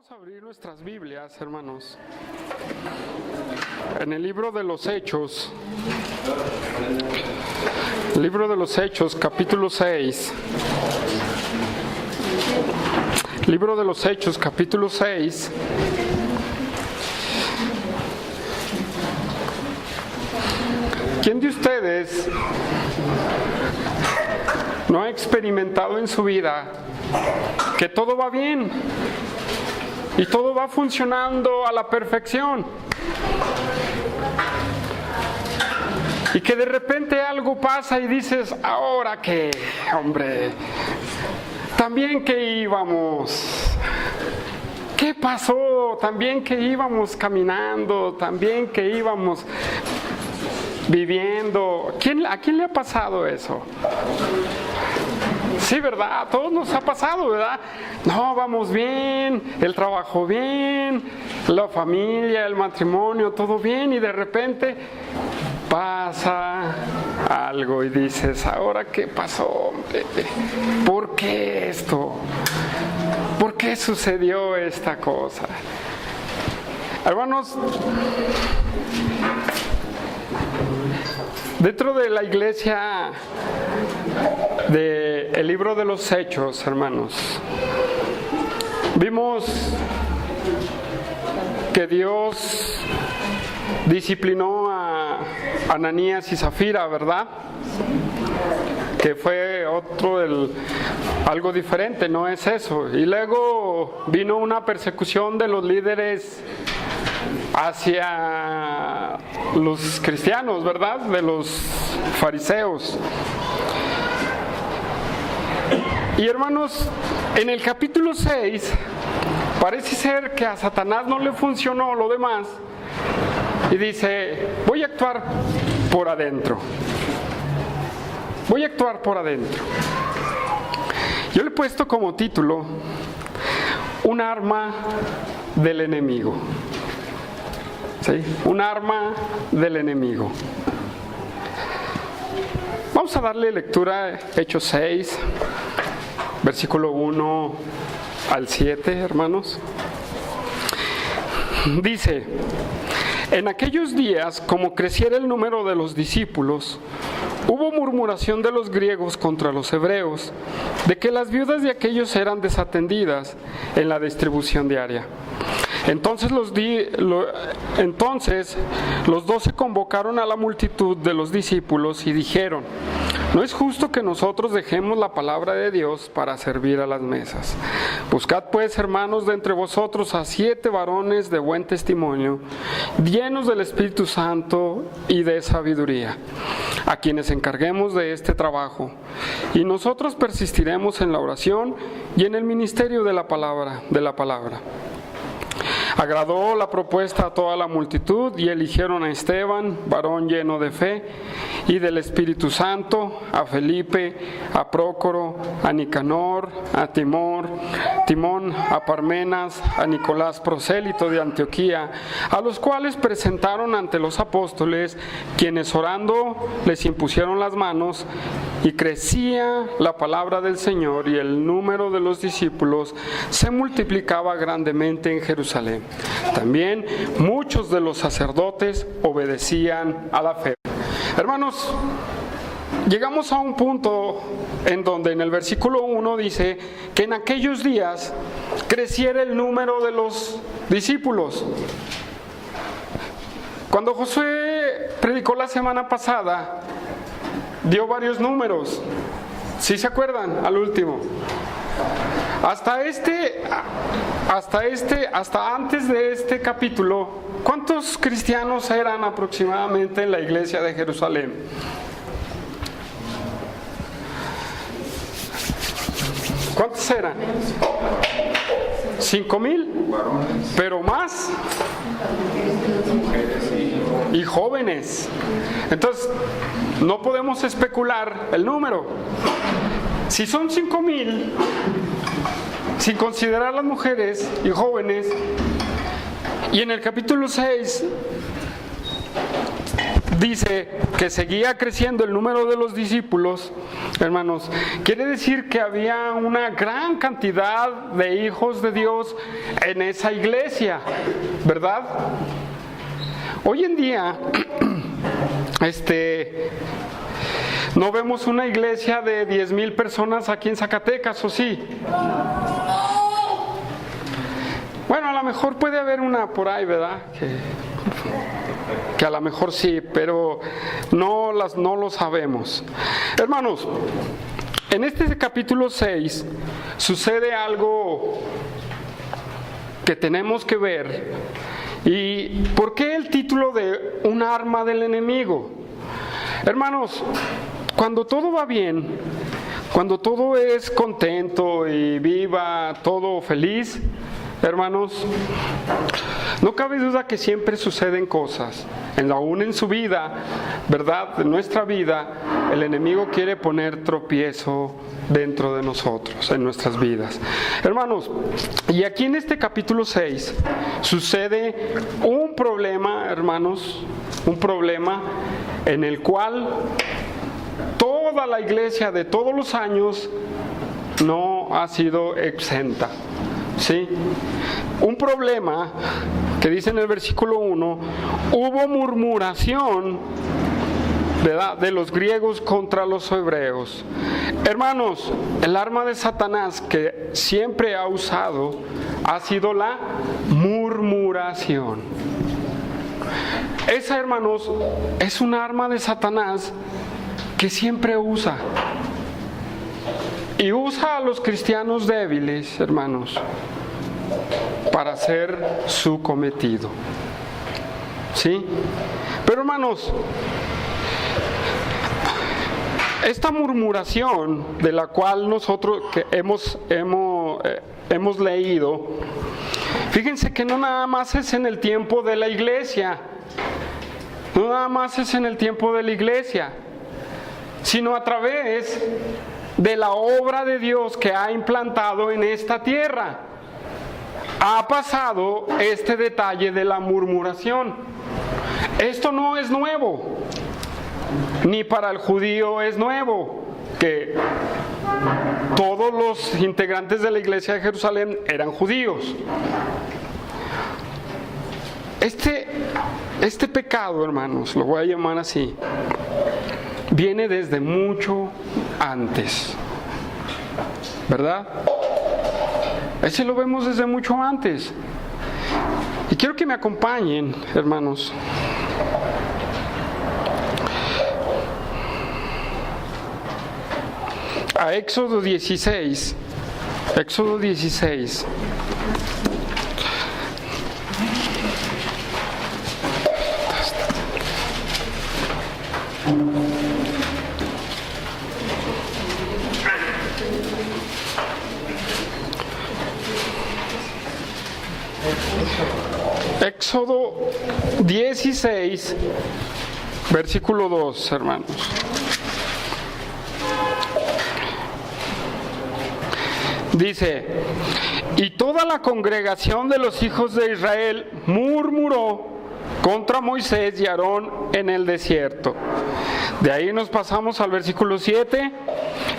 Vamos a abrir nuestras Biblias, hermanos, en el libro de los Hechos, capítulo 6. Libro de los Hechos, capítulo 6. ¿Quién de ustedes no ha experimentado en su vida que todo va bien y todo va funcionando a la perfección? Y que de repente algo pasa y dices, ¿ahora qué? Hombre, también que íbamos. ¿Qué pasó? También que íbamos caminando, también que íbamos viviendo. ¿A quién le ha pasado eso? Sí, ¿verdad? A todos nos ha pasado, ¿verdad? No, vamos bien, el trabajo bien, la familia, el matrimonio, todo bien, y de repente pasa algo y dices, ¿ahora qué pasó? ¿Por qué esto? ¿Por qué sucedió esta cosa? Hermanos, dentro de la iglesia del libro de los Hechos, hermanos, vimos que Dios disciplinó a Ananías y Zafira, ¿verdad? Que fue algo diferente, no es eso. Y luego vino una persecución de los líderes hacia los cristianos, ¿verdad? De los fariseos. Y hermanos, en el capítulo 6, parece ser que a Satanás no le funcionó lo demás y dice, voy a actuar por adentro. Voy a actuar por adentro. Yo le he puesto como título, un arma del enemigo. ¿Sí? Un arma del enemigo. Vamos a darle lectura a Hechos 6, versículo 1 al 7, hermanos. Dice, en aquellos días, como creciera el número de los discípulos, hubo murmuración de los griegos contra los hebreos, de que las viudas de aquellos eran desatendidas en la distribución diaria. Entonces los 12 convocaron a la multitud de los discípulos y dijeron, no es justo que nosotros dejemos la palabra de Dios para servir a las mesas. Buscad pues, hermanos, de entre vosotros a 7 varones de buen testimonio, llenos del Espíritu Santo y de sabiduría, a quienes encarguemos de este trabajo. Y nosotros persistiremos en la oración y en el ministerio de la palabra. Agradó la propuesta a toda la multitud y eligieron a Esteban, varón lleno de fe y del Espíritu Santo, a Felipe, a Prócoro, a Nicanor, a Timón, a Parmenas, a Nicolás prosélito de Antioquía, a los cuales presentaron ante los apóstoles, quienes orando les impusieron las manos, y crecía la palabra del Señor y el número de los discípulos se multiplicaba grandemente en Jerusalén. También muchos de los sacerdotes obedecían a la fe. Hermanos, llegamos a un punto en donde en el versículo 1 dice que en aquellos días creciera el número de los discípulos. Cuando Josué predicó la semana pasada, dio varios números. ¿Sí se acuerdan? Al último. Hasta antes de este capítulo, ¿cuántos cristianos eran aproximadamente en la iglesia de Jerusalén? ¿Cuántos eran? 5,000, pero más. Y jóvenes. Entonces, no podemos especular el número. Si son 5,000, sin considerar las mujeres y jóvenes, y en el capítulo 6 dice que seguía creciendo el número de los discípulos, hermanos, quiere decir que había una gran cantidad de hijos de Dios en esa iglesia, ¿verdad? Hoy en día, no vemos una iglesia de 10,000 personas aquí en Zacatecas, ¿o sí? Bueno, a lo mejor puede haber una por ahí, ¿verdad? Que a lo mejor sí, pero no lo sabemos. Hermanos, en este capítulo 6 sucede algo que tenemos que ver. ¿Y por qué el título de un arma del enemigo? Hermanos, cuando todo va bien, cuando todo es contento y viva, todo feliz, hermanos, no cabe duda que siempre suceden cosas. Aún en su vida, ¿verdad? En nuestra vida, el enemigo quiere poner tropiezo dentro de nosotros, en nuestras vidas. Hermanos, y aquí en este capítulo 6 sucede un problema, hermanos, un problema en el cual toda la iglesia de todos los años no ha sido exenta. ¿Sí? Un problema que dice en el versículo 1, hubo murmuración, ¿verdad?, de los griegos contra los hebreos. Hermanos, el arma de Satanás que siempre ha usado ha sido la murmuración. Esa, hermanos, es un arma de Satanás que siempre usa. Y usa a los cristianos débiles, hermanos, para hacer su cometido. ¿Sí? Pero, hermanos, esta murmuración de la cual nosotros que hemos leído, fíjense que no nada más es en el tiempo de la iglesia, no nada más es en el tiempo de la iglesia, sino a través de la obra de Dios que ha implantado en esta tierra. Ha pasado este detalle de la murmuración. Esto no es nuevo, ni para el judío es nuevo, que todos los integrantes de la iglesia de Jerusalén eran judíos. Este pecado, hermanos, lo voy a llamar así, viene desde mucho antes, ¿verdad? Ese lo vemos desde mucho antes. Y quiero que me acompañen, hermanos, a Éxodo 16. Éxodo 16. Éxodo 16, versículo 2, hermanos. Dice, y toda la congregación de los hijos de Israel murmuró contra Moisés y Aarón en el desierto. De ahí nos pasamos al versículo 7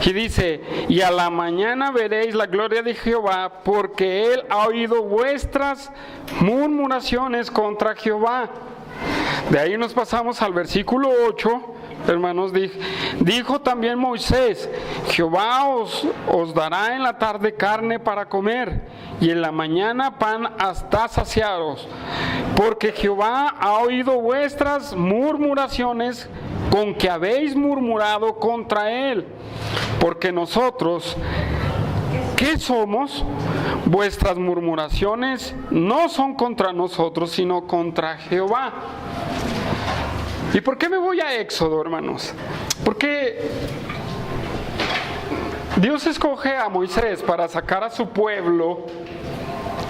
y dice, y a la mañana veréis la gloria de Jehová, porque él ha oído vuestras murmuraciones contra Jehová. De ahí nos pasamos al versículo 8, hermanos, dijo también Moisés, Jehová os dará en la tarde carne para comer, y en la mañana pan hasta saciaros, porque Jehová ha oído vuestras murmuraciones con que habéis murmurado contra él. Porque nosotros, ¿qué somos? Vuestras murmuraciones no son contra nosotros, sino contra Jehová. ¿Y por qué me voy a Éxodo, hermanos? Porque Dios escoge a Moisés para sacar a su pueblo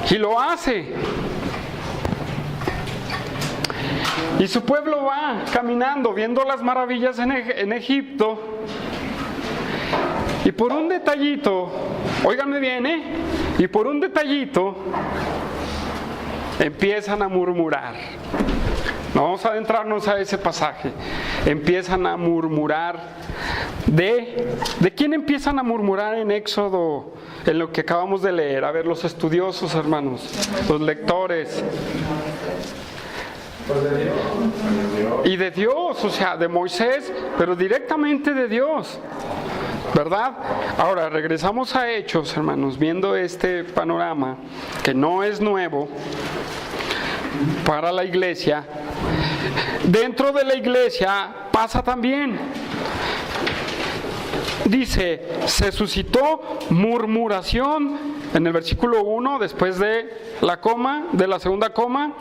y lo hace. Y su pueblo va caminando, viendo las maravillas en Egipto. Y por un detallito, óiganme bien, y por un detallito empiezan a murmurar. No vamos a adentrarnos a ese pasaje. Empiezan a murmurar. ¿De quién empiezan a murmurar en Éxodo? En lo que acabamos de leer. A ver, los estudiosos, hermanos, los lectores. Y de Dios, o sea, de Moisés, pero directamente de Dios, ¿verdad? Ahora, regresamos a Hechos, hermanos, viendo este panorama, que no es nuevo para la iglesia. Dentro de la iglesia pasa también. Dice, se suscitó murmuración en el versículo 1, después de la coma, de la segunda coma.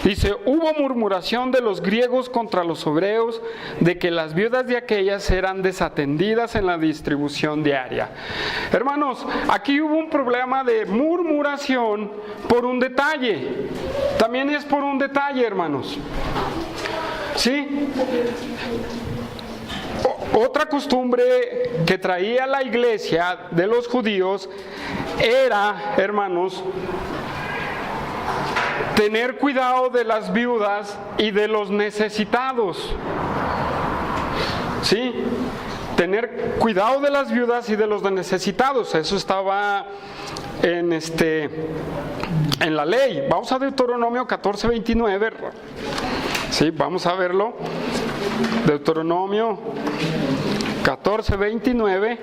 Dice, hubo murmuración de los griegos contra los hebreos de que las viudas de aquellas eran desatendidas en la distribución diaria. Hermanos, aquí hubo un problema de murmuración por un detalle. También es por un detalle, hermanos. ¿Sí? Otra costumbre que traía la iglesia de los judíos era, hermanos, tener cuidado de las viudas y de los necesitados. ¿Sí? Tener cuidado de las viudas y de los necesitados. Eso estaba en la ley. Vamos a Deuteronomio 14:29. Sí, vamos a verlo. Deuteronomio 14:29.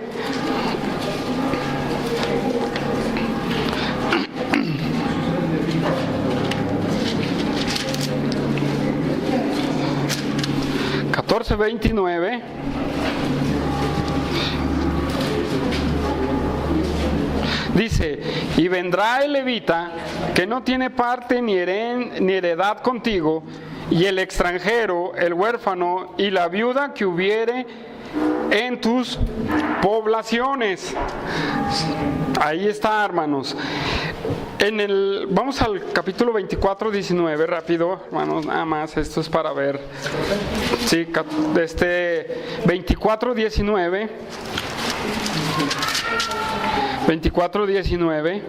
Dice, y vendrá el levita que no tiene parte ni heredad contigo, y el extranjero, el huérfano y la viuda que hubiere en tus poblaciones. Ahí está, hermanos. Vamos al capítulo 24:19, rápido, hermanos, nada más, esto es para ver. Sí, 24:19. 24:19.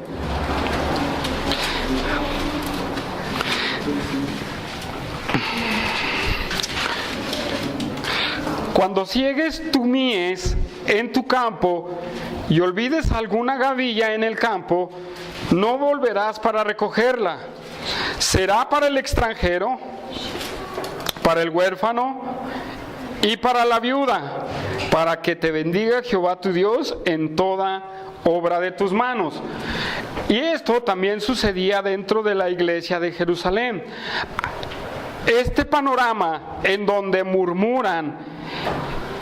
Cuando ciegues tu mies en tu campo y olvides alguna gavilla en el campo, no volverás para recogerla. Será para el extranjero, para el huérfano y para la viuda, para que te bendiga Jehová tu Dios en toda obra de tus manos. Y esto también sucedía dentro de la iglesia de Jerusalén. Este panorama en donde murmuran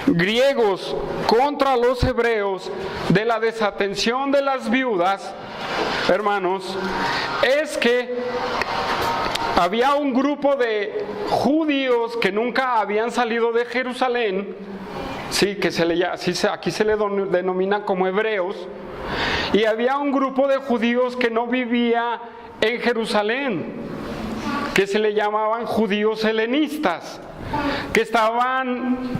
griegos contra los hebreos de la desatención de las viudas, hermanos, es que había un grupo de judíos que nunca habían salido de Jerusalén, sí, aquí se le denomina como hebreos, y había un grupo de judíos que no vivía en Jerusalén, que se le llamaban judíos helenistas, que estaban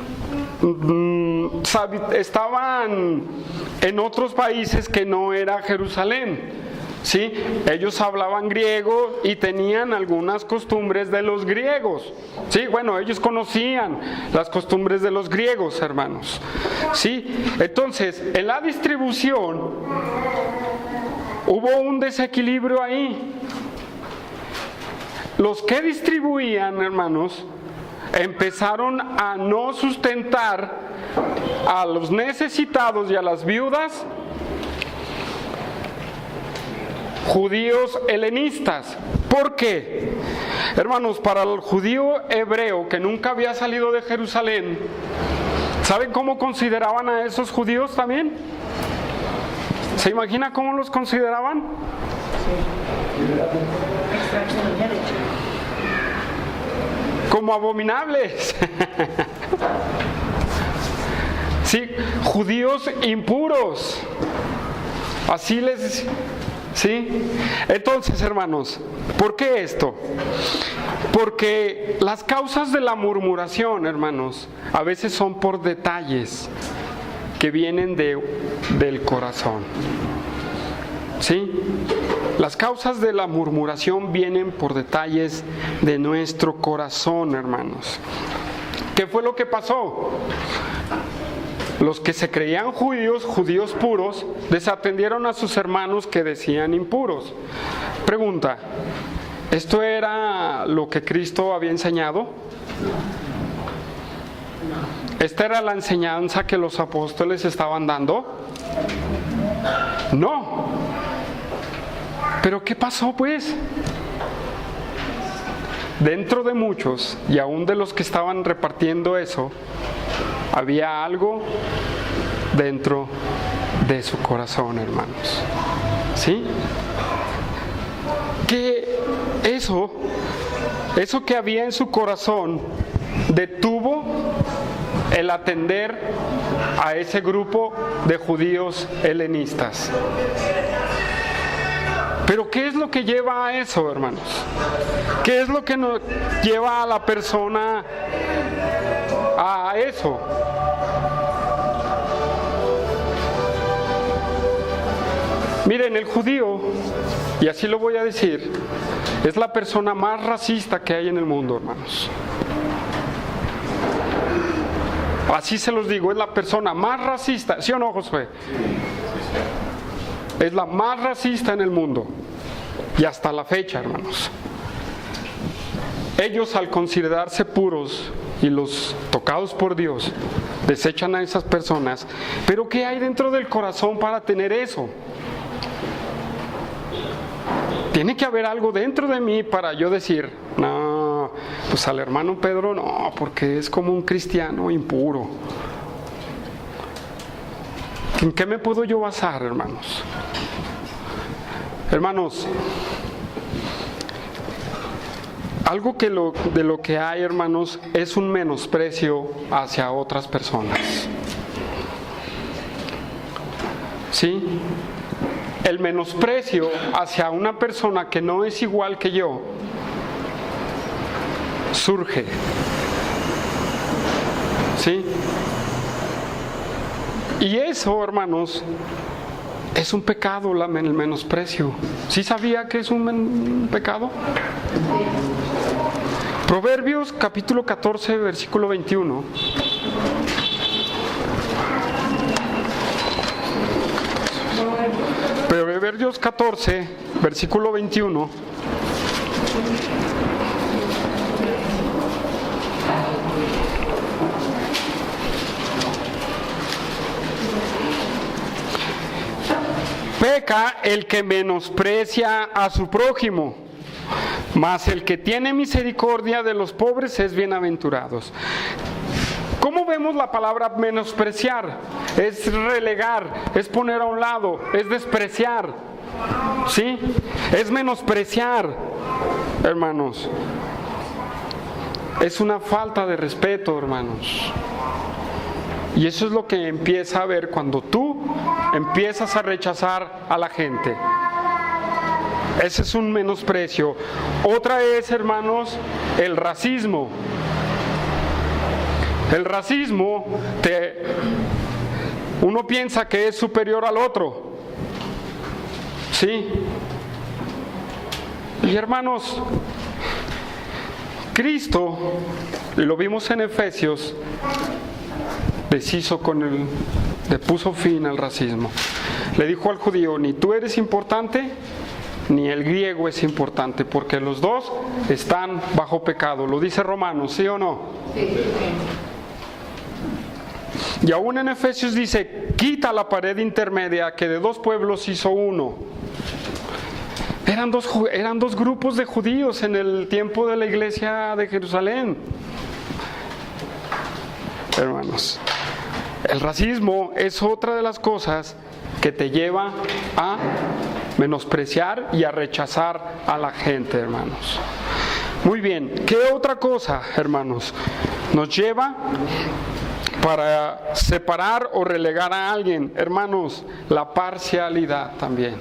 en otros países que no era Jerusalén. ¿Sí? Ellos hablaban griego y tenían algunas costumbres de los griegos. Sí, bueno, ellos conocían las costumbres de los griegos, hermanos. ¿Sí? Entonces, en la distribución hubo un desequilibrio ahí. Los que distribuían, hermanos, empezaron a no sustentar a los necesitados y a las viudas judíos helenistas. ¿Por qué? Hermanos, para el judío hebreo que nunca había salido de Jerusalén, ¿saben cómo consideraban a esos judíos también? ¿Se imagina cómo los consideraban? Como abominables. Sí, judíos impuros. Así les... ¿Sí? Entonces, hermanos, ¿por qué esto? Porque las causas de la murmuración, hermanos, a veces son por detalles que vienen del corazón. ¿Sí? Las causas de la murmuración vienen por detalles de nuestro corazón, hermanos. ¿Qué fue lo que pasó? Los que se creían judíos puros, desatendieron a sus hermanos que decían impuros. Pregunta, ¿esto era lo que Cristo había enseñado? ¿Esta era la enseñanza que los apóstoles estaban dando? No. ¿Pero qué pasó pues? Dentro de muchos, y aún de los que estaban repartiendo eso, había algo dentro de su corazón, hermanos. ¿Sí? Que eso que había en su corazón detuvo el atender a ese grupo de judíos helenistas. Pero ¿qué es lo que lleva a eso, hermanos? ¿Qué es lo que nos lleva a la persona a eso? Miren, el judío, y así lo voy a decir, es la persona más racista que hay en el mundo, hermanos. Así se los digo, es la persona más racista, ¿sí o no, Josué? Es la más racista en el mundo. Y hasta la fecha, hermanos. Ellos, al considerarse puros y los tocados por Dios, desechan a esas personas. Pero ¿qué hay dentro del corazón para tener eso? Tiene que haber algo dentro de mí para yo decir, no, pues al hermano Pedro no, porque es como un cristiano impuro. ¿En qué me puedo yo basar, hermanos? Hermanos, algo de lo que hay, hermanos, es un menosprecio hacia otras personas. ¿Sí? El menosprecio hacia una persona que no es igual que yo surge. ¿Sí? Y eso, hermanos, es un pecado, el menosprecio. ¿Sí sabía que es un pecado? Proverbios capítulo 14, versículo 21. Proverbios 14, versículo 21. Peca el que menosprecia a su prójimo, mas el que tiene misericordia de los pobres es bienaventurado. ¿Cómo vemos la palabra menospreciar? Es relegar, es poner a un lado, es despreciar, ¿sí? Es menospreciar, hermanos. Es una falta de respeto, hermanos. Y eso es lo que empieza a ver cuando tú empiezas a rechazar a la gente. Ese es un menosprecio. Otra es, hermanos, el racismo. El racismo, uno piensa que es superior al otro. ¿Sí? Y hermanos, Cristo, y lo vimos en Efesios, le puso fin al racismo. Le dijo al judío, ni tú eres importante, ni el griego es importante, porque los dos están bajo pecado. Lo dice Romanos, ¿sí o no? Sí. Y aún en Efesios dice, quita la pared intermedia que de dos pueblos hizo uno. Eran dos grupos de judíos en el tiempo de la iglesia de Jerusalén. Hermanos, el racismo es otra de las cosas que te lleva a menospreciar y a rechazar a la gente, hermanos. Muy bien, ¿qué otra cosa, hermanos, nos lleva para separar o relegar a alguien? Hermanos, la parcialidad también.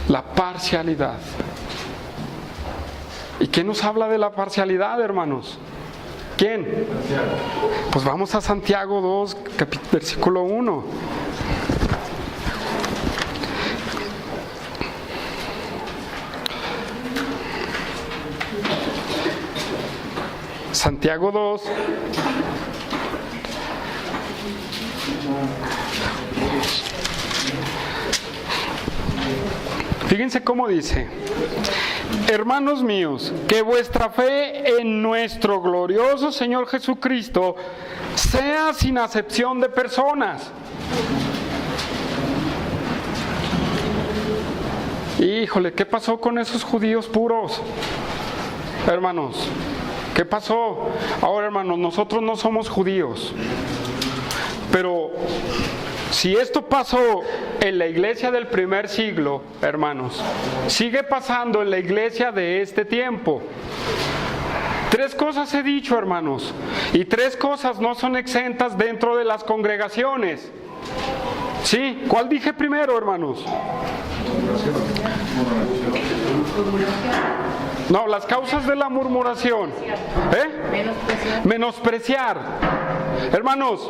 La parcialidad. ¿Y qué nos habla de la parcialidad, hermanos? ¿Quién? Pues vamos a Santiago 2, versículo 1. Santiago 2. Fíjense cómo dice: hermanos míos, que vuestra fe en nuestro glorioso Señor Jesucristo sea sin acepción de personas. Híjole, ¿qué pasó con esos judíos puros? Hermanos, ¿qué pasó? Ahora, hermanos, nosotros no somos judíos, pero si esto pasó en la iglesia del primer siglo, hermanos, sigue pasando en la iglesia de este tiempo. 3 cosas he dicho, hermanos, y 3 cosas no son exentas dentro de las congregaciones. ¿Sí? ¿Cuál dije primero, hermanos? No, las causas de la murmuración. Menospreciar. Hermanos,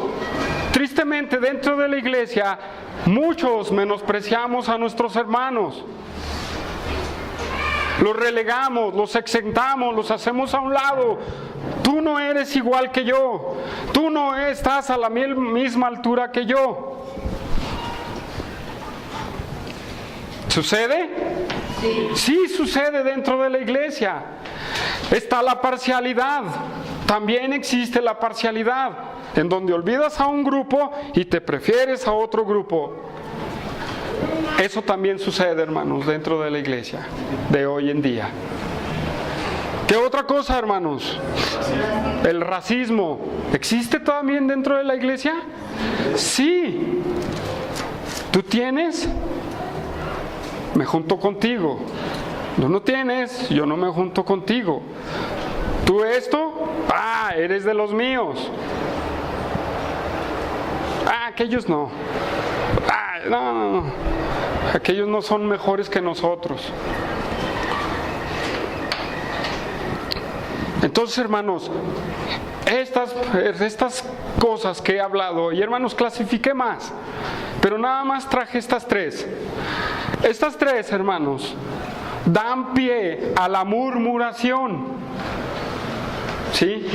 tristemente dentro de la iglesia muchos menospreciamos a nuestros hermanos. Los relegamos, los exentamos, los hacemos a un lado. Tú no eres igual que yo. Tú no estás a la misma altura que yo. ¿Sucede? Sí, sucede dentro de la iglesia. Está la parcialidad. También existe la parcialidad, en donde olvidas a un grupo y te prefieres a otro grupo. Eso también sucede, hermanos, dentro de la iglesia de hoy en día. ¿Qué otra cosa, hermanos? El racismo. ¿Existe también dentro de la iglesia? Sí. ¿Tú tienes? Me junto contigo. Tú no tienes, yo no me junto contigo. ¿Tú esto? Eres de los míos. Aquellos no. No. Aquellos no son mejores que nosotros. Entonces, hermanos, estas cosas que he hablado, y hermanos, clasifiqué más, pero nada más traje estas 3. Estas 3, hermanos, dan pie a la murmuración. ¿Sí?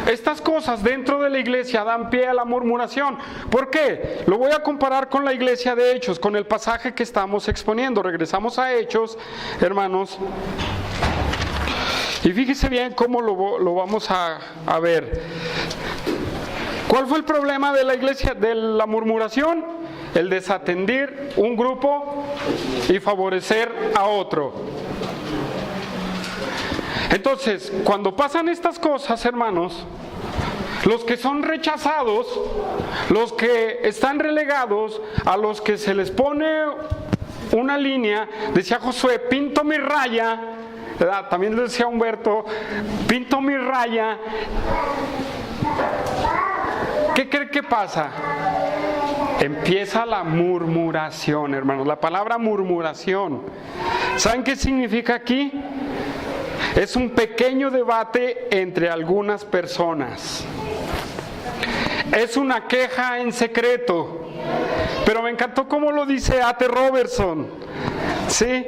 Estas cosas dentro de la iglesia dan pie a la murmuración. ¿Por qué? Lo voy a comparar con la iglesia de Hechos, con el pasaje que estamos exponiendo. Regresamos a Hechos, hermanos. Y fíjese bien cómo lo vamos a ver. ¿Cuál fue el problema de la iglesia de la murmuración? El desatender un grupo y favorecer a otro. Entonces, cuando pasan estas cosas, hermanos, los que son rechazados, los que están relegados, a los que se les pone una línea, decía Josué, pinto mi raya, ¿verdad? También decía Humberto, pinto mi raya. ¿Qué cree que pasa? Empieza la murmuración, hermanos. La palabra murmuración, ¿saben qué significa aquí? Es un pequeño debate entre algunas personas. Es una queja en secreto. Pero me encantó cómo lo dice A.T. Robertson. ¿Sí?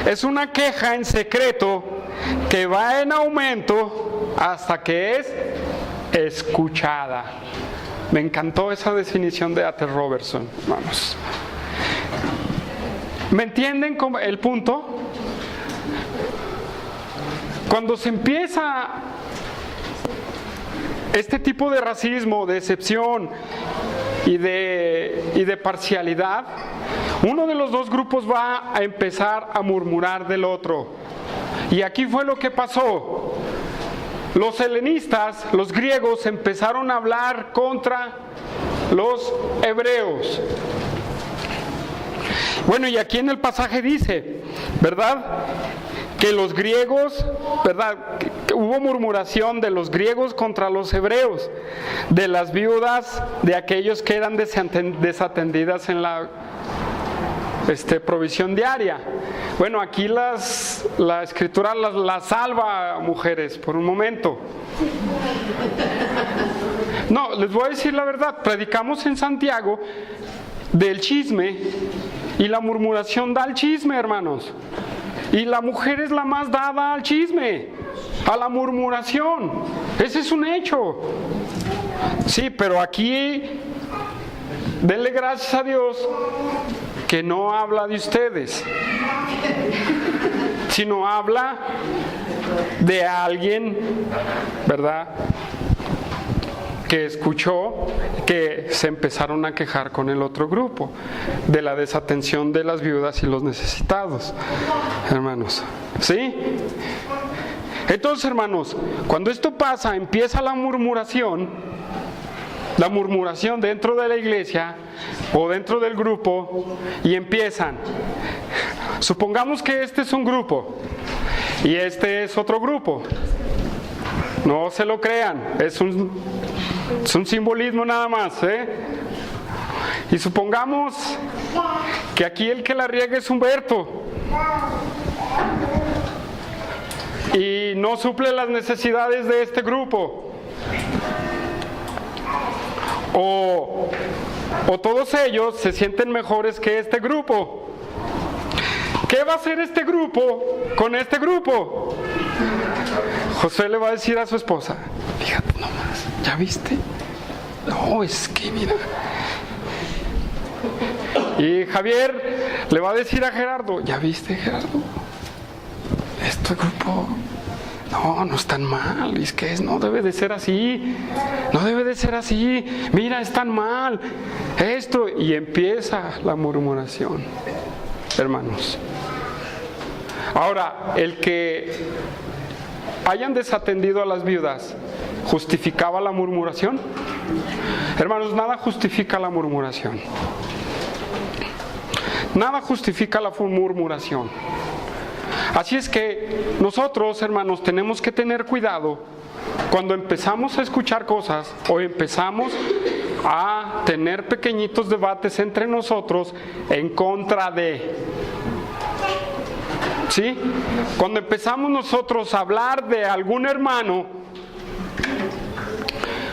Es una queja en secreto que va en aumento hasta que es escuchada. Me encantó esa definición de A.T. Robertson. Vamos. ¿Me entienden el punto? Cuando se empieza este tipo de racismo, de excepción y de parcialidad, uno de los 2 grupos va a empezar a murmurar del otro. Y aquí fue lo que pasó. Los helenistas, los griegos, empezaron a hablar contra los hebreos. Bueno, y aquí en el pasaje dice, ¿verdad?, que los griegos, ¿verdad?, que hubo murmuración de los griegos contra los hebreos, de las viudas, de aquellos que eran desatendidas en la provisión diaria. Bueno, aquí la escritura las salva, mujeres, por un momento. No, les voy a decir la verdad, predicamos en Santiago del chisme, y la murmuración da el chisme, hermanos. Y la mujer es la más dada al chisme. a la murmuración. Ese es un hecho. Sí, pero aquí denle gracias a Dios que no habla de ustedes, sino habla de alguien, ¿verdad?, que escuchó que se empezaron a quejar con el otro grupo de la desatención de las viudas y los necesitados, hermanos. ¿Sí? Entonces, hermanos, cuando esto pasa, empieza la murmuración dentro de la iglesia o dentro del grupo, y empiezan. Supongamos que este es un grupo y este es otro grupo. No se lo crean, es un simbolismo nada más, ¿eh? Y supongamos que aquí el que la riega es Humberto y no suple las necesidades de este grupo, o todos ellos se sienten mejores que este grupo. ¿Qué va a hacer este grupo con este grupo? José le va a decir a su esposa: fíjate nomás, ¿ya viste? No, es que mira. Y Javier le va a decir a Gerardo: ¿ya viste, Gerardo? Este grupo no es tan mal, es que no debe de ser así, no debe de ser así, mira, es tan mal esto, y empieza la murmuración, hermanos. Ahora, el que hayan desatendido a las viudas, ¿justificaba la murmuración? Hermanos, nada justifica la murmuración. Nada justifica la murmuración. Así es que nosotros, hermanos, tenemos que tener cuidado cuando empezamos a escuchar cosas o empezamos a tener pequeñitos debates entre nosotros en contra de... ¿Sí? Cuando empezamos nosotros a hablar de algún hermano,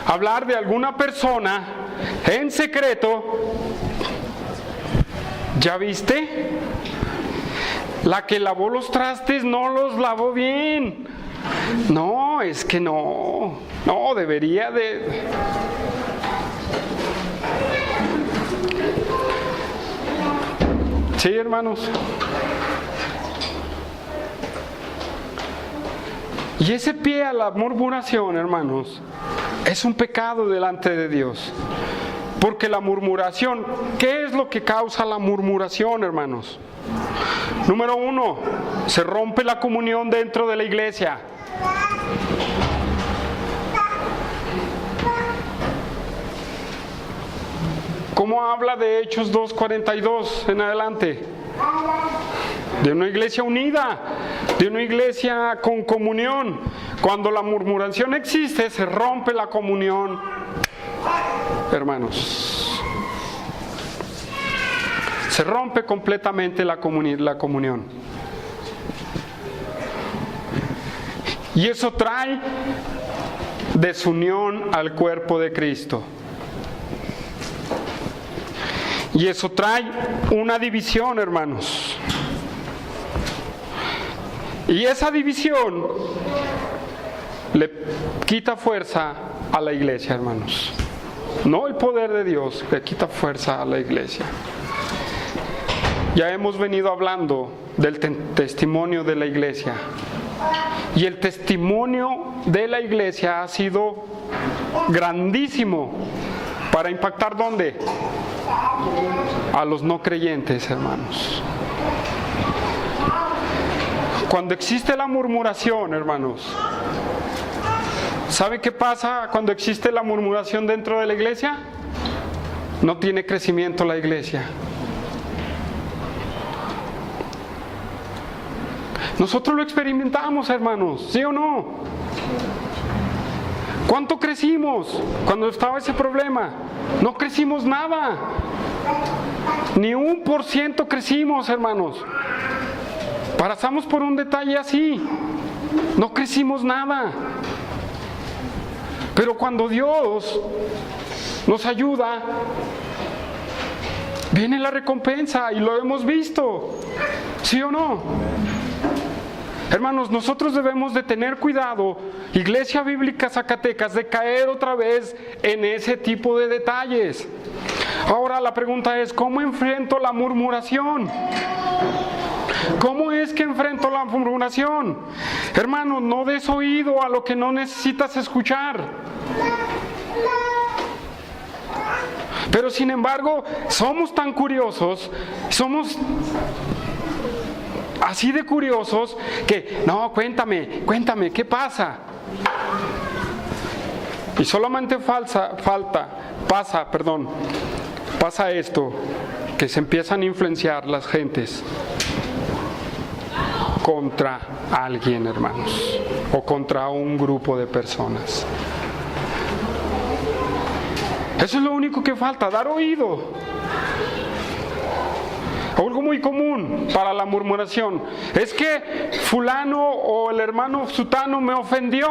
hablar de alguna persona en secreto, ¿ya viste? La que lavó los trastes no los lavó bien. No, es que no debería de... Sí, hermanos. Y ese pie a la murmuración, hermanos, es un pecado delante de Dios. Porque la murmuración, ¿qué es lo que causa la murmuración, hermanos? Número 1, se rompe la comunión dentro de la iglesia. ¿Cómo habla de Hechos 2:42 en adelante? De una iglesia unida, de una iglesia con comunión. Cuando la murmuración existe, se rompe la comunión, hermanos. Se rompe completamente la comunión. Y eso trae desunión al cuerpo de Cristo. Y eso trae una división, hermanos. Y esa división le quita fuerza a la iglesia, hermanos. No el poder de Dios, le quita fuerza a la iglesia. Ya hemos venido hablando del testimonio de la iglesia. Y el testimonio de la iglesia ha sido grandísimo para impactar ¿dónde? A los no creyentes, hermanos. Cuando existe la murmuración, hermanos, ¿sabe qué pasa cuando existe la murmuración dentro de la iglesia? No tiene crecimiento la iglesia. Nosotros lo experimentamos, hermanos, ¿sí o no? ¿Cuánto crecimos cuando estaba ese problema? No crecimos nada. Ni 1% crecimos, hermanos. Pasamos por un detalle así. No crecimos nada. Pero cuando Dios nos ayuda, viene la recompensa y lo hemos visto. ¿Sí o no? Hermanos, nosotros debemos de tener cuidado, Iglesia Bíblica Zacatecas, de caer otra vez en ese tipo de detalles. Ahora la pregunta es, ¿cómo enfrento la murmuración? ¿Cómo es que enfrento la murmuración? Hermanos, no des oído a lo que no necesitas escuchar. Pero sin embargo, somos tan curiosos, somos así de curiosos que, no, cuéntame, ¿qué pasa? Y solamente pasa esto, que se empiezan a influenciar las gentes contra alguien, hermanos, o contra un grupo de personas. Eso es lo único que falta, dar oído. Algo muy común para la murmuración es que fulano o el hermano sutano me ofendió.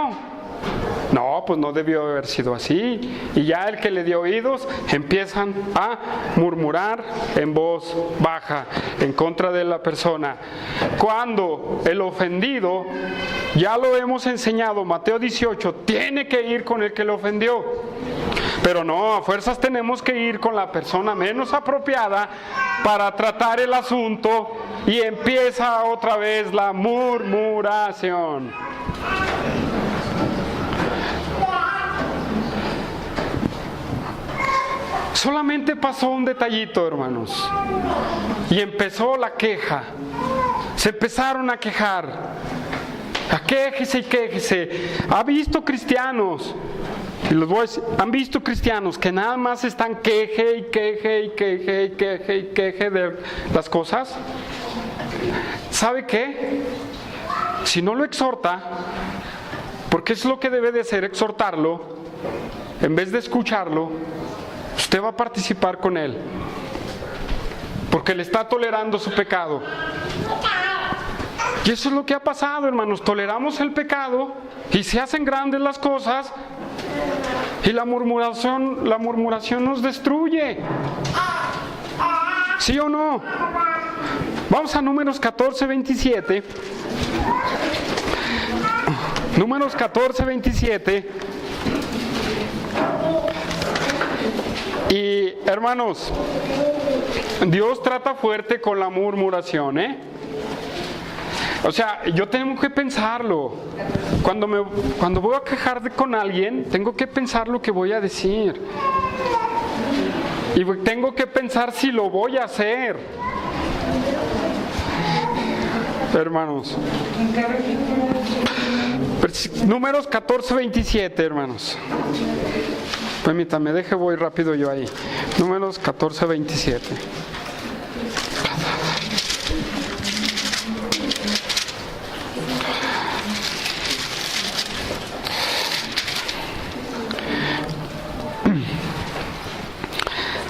No, pues no debió haber sido así. Y ya el que le dio oídos empiezan a murmurar en voz baja en contra de la persona. Cuando el ofendido, ya lo hemos enseñado, Mateo 18, tiene que ir con el que le ofendió. Pero no, a fuerzas tenemos que ir con la persona menos apropiada para tratar el asunto, y empieza otra vez la murmuración. Solamente pasó un detallito, hermanos, y empezó la queja. Se empezaron a quejar. Quéjese y quéjese. ¿Ha visto cristianos? Y los voy a decir, ¿han visto cristianos que nada más están queje de las cosas? ¿Sabe qué? Si no lo exhorta, porque es lo que debe de hacer, exhortarlo, en vez de escucharlo, usted va a participar con él, porque le está tolerando su pecado. Y eso es lo que ha pasado, hermanos. Toleramos el pecado y se hacen grandes las cosas, y la murmuración nos destruye. ¿Sí o no? Vamos a Números 14, 27. Números 14, 27. Y hermanos, Dios trata fuerte con la murmuración, O sea, yo tengo que pensarlo. Cuando voy a quejar con alguien, tengo que pensar lo que voy a decir. Y tengo que pensar si lo voy a hacer. Hermanos. Números 14, 27, hermanos. Permítame, voy rápido yo ahí. Números 14, 27.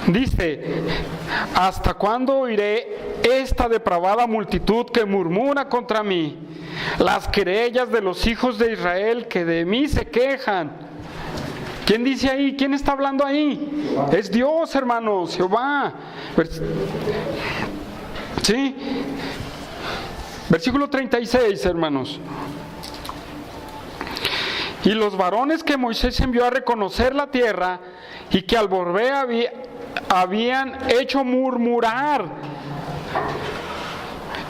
Dice: ¿hasta cuándo oiré esta depravada multitud que murmura contra mí? Las querellas de los hijos de Israel que de mí se quejan. ¿Quién dice ahí? ¿Quién está hablando ahí? Es Dios, hermanos, Jehová. ¿Sí? Versículo 36, hermanos. Y los varones que Moisés envió a reconocer la tierra y que al volver habían hecho murmurar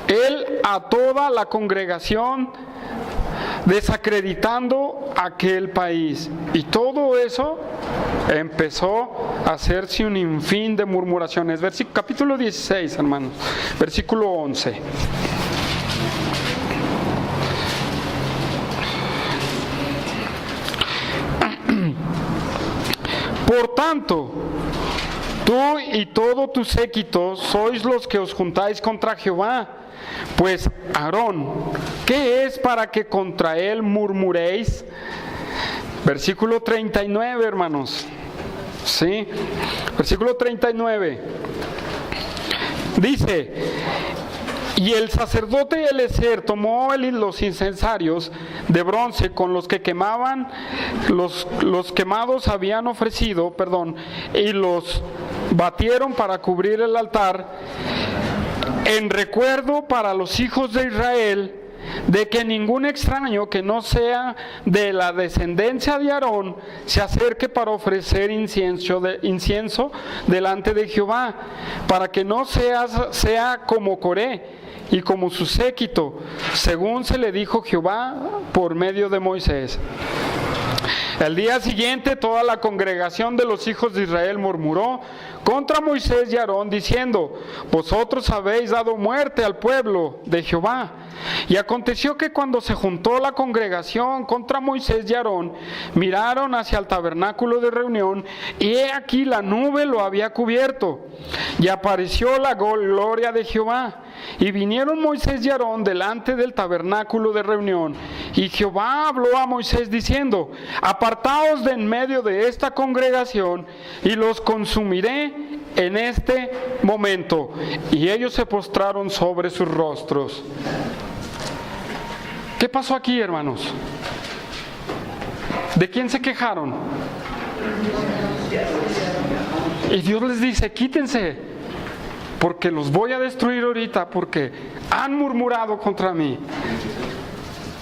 él a toda la congregación, desacreditando aquel país. Y todo eso empezó a hacerse un sinfín de murmuraciones. Capítulo 16, hermanos, versículo 11. Por tanto, tú y todo tu séquito sois los que os juntáis contra Jehová. Pues Aarón, ¿qué es para que contra él murmuréis? Versículo 39, hermanos. Sí, versículo 39. Dice: y el sacerdote Eliezer tomó los incensarios de bronce con los que quemaban, los quemados habían ofrecido, y los batieron para cubrir el altar, en recuerdo para los hijos de Israel, de que ningún extraño que no sea de la descendencia de Aarón se acerque para ofrecer incienso delante de Jehová, para que no sea como Coré y como su séquito, según se le dijo Jehová por medio de Moisés. El día siguiente toda la congregación de los hijos de Israel murmuró contra Moisés y Aarón, diciendo: vosotros habéis dado muerte al pueblo de Jehová. Y aconteció que cuando se juntó la congregación contra Moisés y Aarón, miraron hacia el tabernáculo de reunión, y he aquí la nube lo había cubierto, y apareció la gloria de Jehová. Y vinieron Moisés y Aarón delante del tabernáculo de reunión, y Jehová habló a Moisés diciendo: apartaos de en medio de esta congregación, y los consumiré en este momento. Y ellos se postraron sobre sus rostros. ¿Qué pasó aquí, hermanos? ¿De quién se quejaron? Y Dios les dice: quítense, porque los voy a destruir ahorita, porque han murmurado contra mí.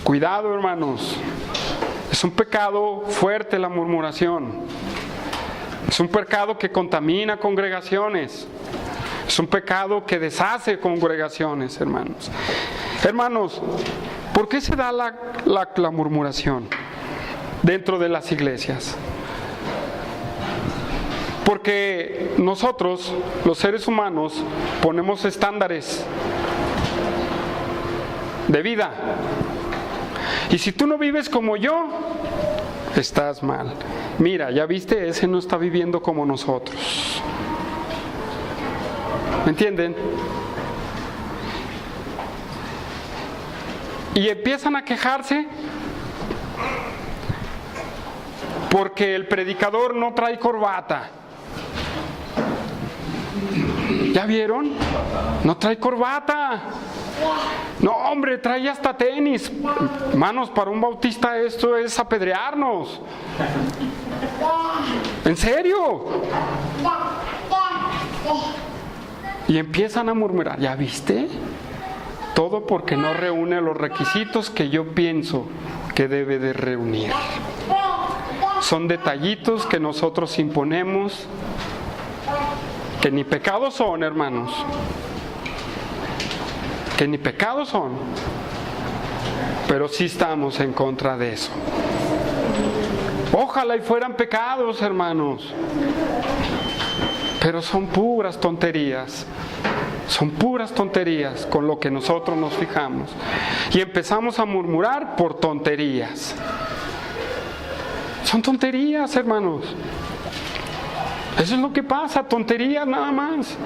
Cuidado, hermanos. Es un pecado fuerte la murmuración. Es un pecado que contamina congregaciones. Es un pecado que deshace congregaciones, hermanos. Hermanos, ¿por qué se da la murmuración dentro de las iglesias? Porque nosotros, los seres humanos, ponemos estándares de vida. Y si tú no vives como yo, estás mal. Mira, ya viste, ese no está viviendo como nosotros. ¿Me entienden? Y empiezan a quejarse porque el predicador no trae corbata. ¿Ya vieron? No trae corbata. No, hombre, trae hasta tenis. Hermanos, para un bautista esto es apedrearnos. ¿En serio? Y empiezan a murmurar. ¿Ya viste? Todo porque no reúne los requisitos que yo pienso que debe de reunir. Son detallitos que nosotros imponemos, que ni pecados son, hermanos. Que ni pecados son. Pero sí estamos en contra de eso. Ojalá y fueran pecados, hermanos. Pero son puras tonterías. Son puras tonterías con lo que nosotros nos fijamos. Y empezamos a murmurar por tonterías. Son tonterías, hermanos. Eso es lo que pasa, tonterías nada más.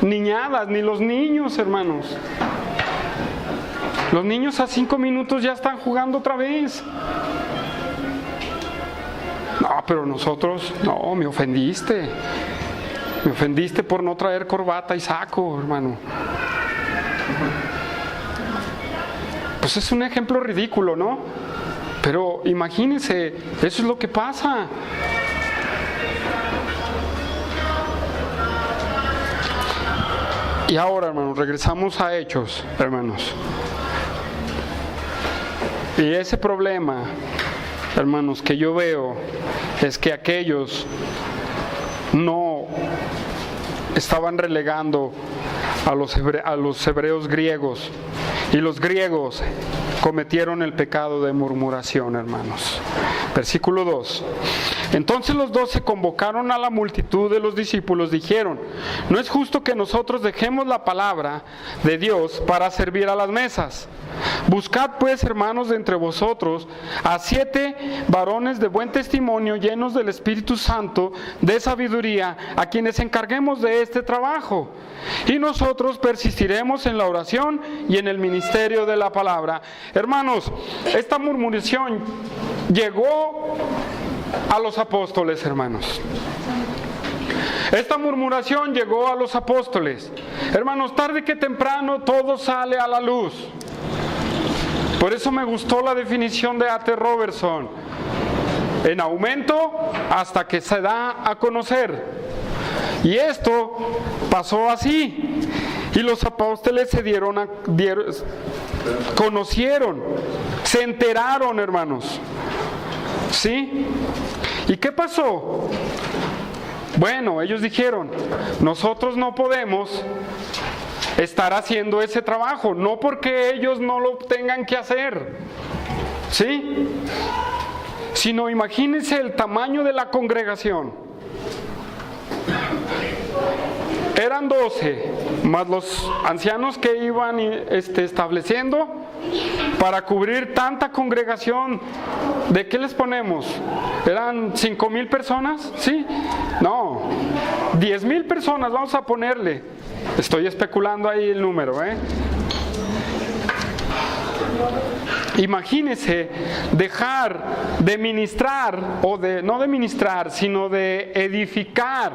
Niñadas, ni los niños, hermanos. Los niños a 5 minutos ya están jugando otra vez. No, pero nosotros, no, me ofendiste. Me ofendiste por no traer corbata y saco, hermano. Pues es un ejemplo ridículo, ¿no? Pero imagínense, eso es lo que pasa. Y ahora, hermanos, regresamos a Hechos, hermanos. Y ese problema, hermanos, que yo veo es que aquellos no estaban relegando a los hebreos griegos, y los griegos cometieron el pecado de murmuración, hermanos. Versículo 2. Entonces los 12 convocaron a la multitud de los discípulos, dijeron: no es justo que nosotros dejemos la palabra de Dios para servir a las mesas. Buscad pues, hermanos, de entre vosotros a 7 varones de buen testimonio, llenos del Espíritu Santo, de sabiduría, a quienes encarguemos de este trabajo. Y nosotros persistiremos en la oración y en el ministerio de la palabra. Hermanos, esta murmuración llegó a los apóstoles, hermanos. Esta murmuración llegó a los apóstoles. Hermanos, tarde que temprano todo sale a la luz. Por eso me gustó la definición de A.T. Robertson: en aumento hasta que se da a conocer. Y esto pasó así. Y los apóstoles conocieron, se enteraron, hermanos. ¿Sí? ¿Y qué pasó? Bueno, ellos dijeron, nosotros no podemos estar haciendo ese trabajo, no porque ellos no lo tengan que hacer, ¿sí? Sino imagínense el tamaño de la congregación. Eran 12, más los ancianos que iban estableciendo para cubrir tanta congregación. ¿De qué les ponemos? ¿Eran 5,000 personas? ¿Sí? No, 10,000 personas vamos a ponerle. Estoy especulando ahí el número, Imagínense dejar de ministrar, no de ministrar, sino de edificar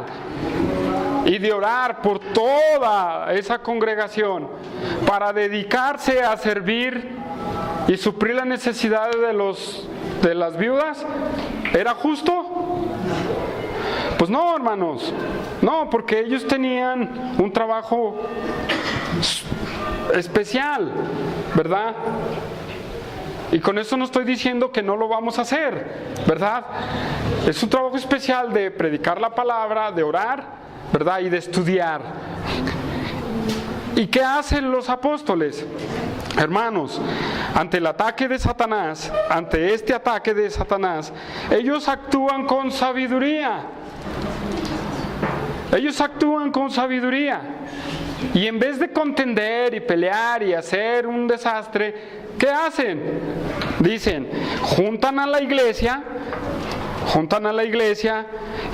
y de orar por toda esa congregación para dedicarse a servir y suplir las necesidades de las viudas. ¿Era justo? Pues no, hermanos, no, porque ellos tenían un trabajo especial, ¿verdad? Y con eso no estoy diciendo que no lo vamos a hacer, ¿verdad? Es un trabajo especial de predicar la palabra, de orar, ¿verdad? Y de estudiar. ¿Y qué hacen los apóstoles? Hermanos, ante el ataque de Satanás, ante este ataque de Satanás, ellos actúan con sabiduría. Ellos actúan con sabiduría. Y en vez de contender y pelear y hacer un desastre, ¿qué hacen? Dicen, juntan a la iglesia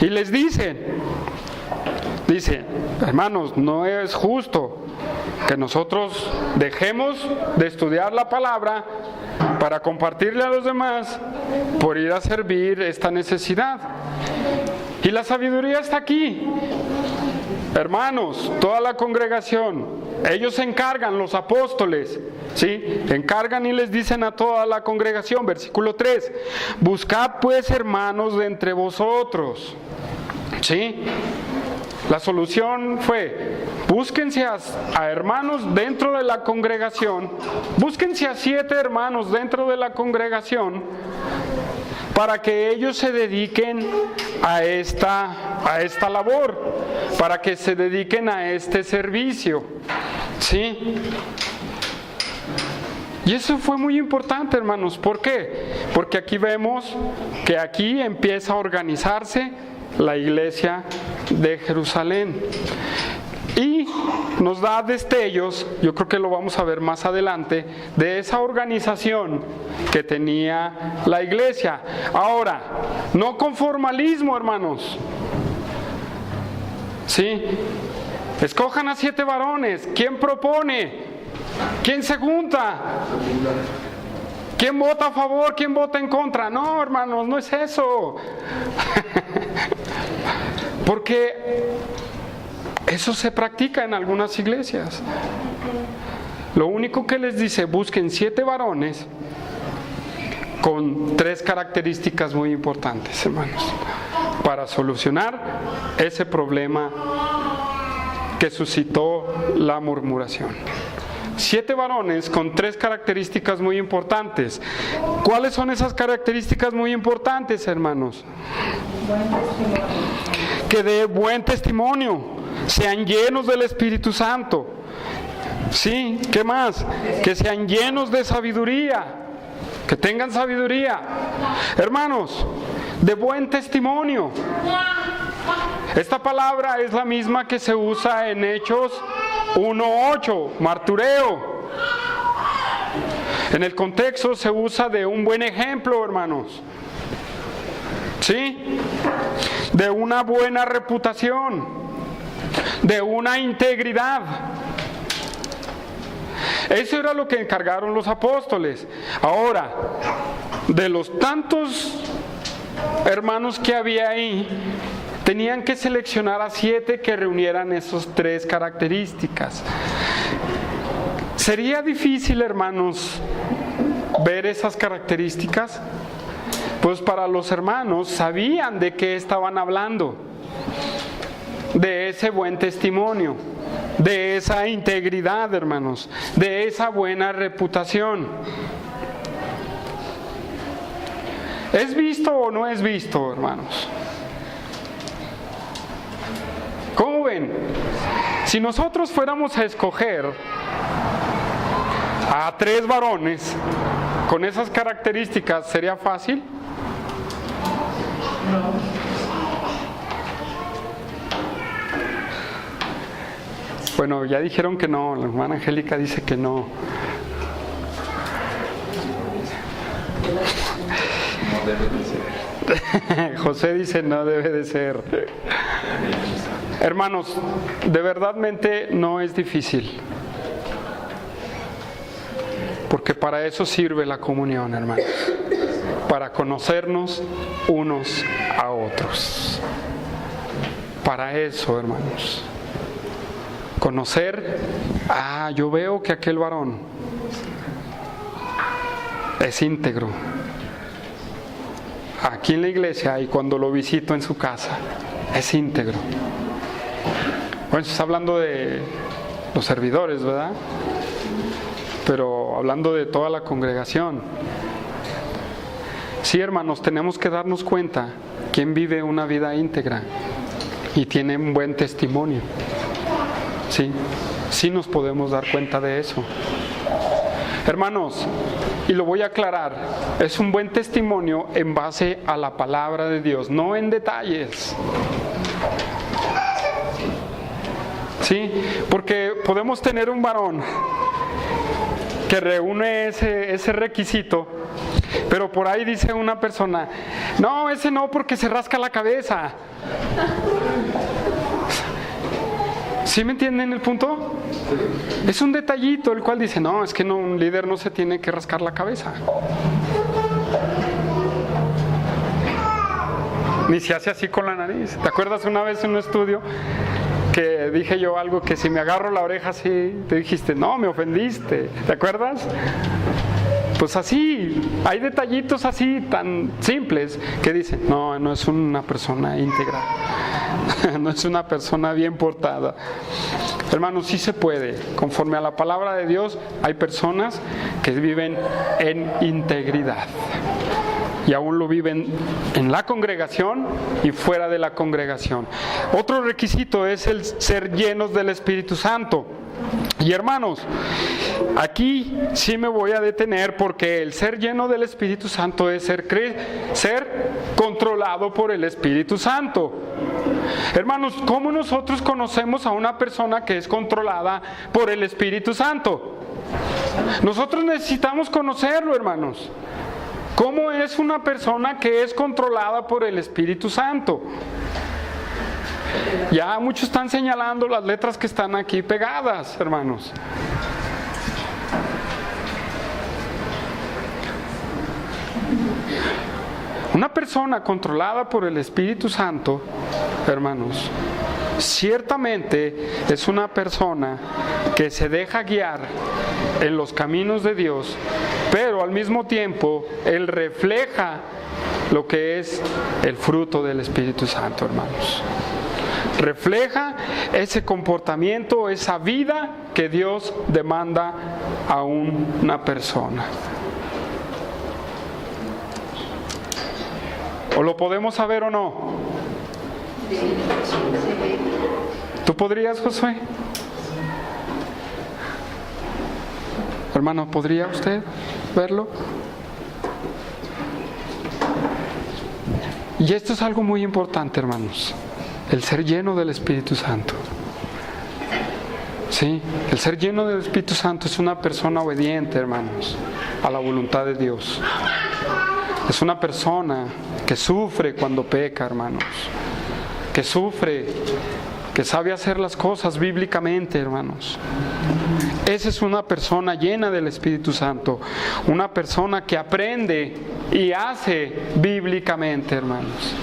y les dicen, hermanos, no es justo que nosotros dejemos de estudiar la palabra para compartirle a los demás por ir a servir esta necesidad. Y la sabiduría está aquí. Hermanos, toda la congregación, ellos se encargan, los apóstoles, ¿sí? Encargan y les dicen a toda la congregación, versículo 3, buscad pues hermanos de entre vosotros, ¿sí? La solución fue, búsquense a hermanos dentro de la congregación, búsquense a 7 hermanos dentro de la congregación, para que ellos se dediquen a esta labor, para que se dediquen a este servicio, ¿sí? Y eso fue muy importante, hermanos. ¿Por qué? Porque aquí vemos que aquí empieza a organizarse la iglesia de Jerusalén. Y nos da destellos, yo creo que lo vamos a ver más adelante, de esa organización que tenía la iglesia. Ahora, no con formalismo, hermanos. ¿Sí? Escojan a 7 varones. ¿Quién propone? ¿Quién se junta? ¿Quién vota a favor? ¿Quién vota en contra? No, hermanos, no es eso. Porque eso se practica en algunas iglesias. Lo único que les dice, busquen 7 varones con 3 características muy importantes, hermanos, para solucionar ese problema que suscitó la murmuración. 7 varones con 3 características muy importantes. ¿Cuáles son esas características muy importantes, hermanos? Que dé buen testimonio, sean llenos del Espíritu Santo. ¿Sí? ¿Qué más? Que sean llenos de sabiduría, que tengan sabiduría. Hermanos, de buen testimonio. Esta palabra es la misma que se usa en Hechos 1:8, martureo. En el contexto se usa de un buen ejemplo, hermanos. ¿Sí? De una buena reputación, de una integridad. Eso era lo que encargaron los apóstoles. Ahora, de los tantos hermanos que había ahí, tenían que seleccionar a 7 que reunieran esas 3 características. ¿Sería difícil, hermanos, ver esas características? Pues para los hermanos sabían de qué estaban hablando, de ese buen testimonio, de esa integridad, hermanos, de esa buena reputación. ¿Es visto o no es visto, hermanos? ¿Cómo ven? Si nosotros fuéramos a escoger a 3 varones con esas características, ¿sería fácil? Bueno, ya dijeron que no, la hermana Angélica dice que no. No debe de ser. José dice no debe de ser. Hermanos, de verdadmente no es difícil. Porque para eso sirve la comunión, hermanos. Para conocernos unos a otros. Para eso, hermanos. Conocer, yo veo que aquel varón es íntegro. Aquí en la iglesia y cuando lo visito en su casa, es íntegro. Bueno, se está hablando de los servidores, ¿verdad? Pero hablando de toda la congregación. Sí, hermanos, tenemos que darnos cuenta quién vive una vida íntegra y tiene un buen testimonio. Sí nos podemos dar cuenta de eso. Hermanos, y lo voy a aclarar, es un buen testimonio en base a la palabra de Dios, no en detalles. Sí, porque podemos tener un varón que reúne ese requisito, pero por ahí dice una persona, no, ese no porque se rasca la cabeza. ¿Sí me entienden el punto? Es un detallito el cual dice, no, es que no, un líder no se tiene que rascar la cabeza. Ni se hace así con la nariz. ¿Te acuerdas una vez en un estudio que dije yo algo que si me agarro la oreja así, te dijiste, no, me ofendiste? ¿Te acuerdas? Pues así, hay detallitos así tan simples que dicen, no es una persona íntegra, no es una persona bien portada. Hermanos, sí se puede. Conforme a la palabra de Dios, hay personas que viven en integridad. Y aún lo viven en la congregación y fuera de la congregación. Otro requisito es el ser llenos del Espíritu Santo. Y hermanos, aquí sí me voy a detener porque el ser lleno del Espíritu Santo es ser controlado por el Espíritu Santo. Hermanos, ¿cómo nosotros conocemos a una persona que es controlada por el Espíritu Santo? Nosotros necesitamos conocerlo, hermanos. ¿Cómo es una persona que es controlada por el Espíritu Santo? Ya muchos están señalando las letras que están aquí pegadas, hermanos. Una persona controlada por el Espíritu Santo, hermanos, ciertamente es una persona que se deja guiar en los caminos de Dios, pero al mismo tiempo él refleja lo que es el fruto del Espíritu Santo, hermanos. Refleja ese comportamiento, esa vida que Dios demanda a una persona. ¿O lo podemos saber o no? ¿Tú podrías, Josué? Hermano, ¿podría usted verlo? Y esto es algo muy importante, hermanos. El ser lleno del Espíritu Santo. Sí, el ser lleno del Espíritu Santo es una persona obediente, hermanos, a la voluntad de Dios. Es una persona que sufre cuando peca, hermanos. Que sufre, que sabe hacer las cosas bíblicamente, hermanos. Esa es una persona llena del Espíritu Santo. Una persona que aprende y hace bíblicamente, hermanos.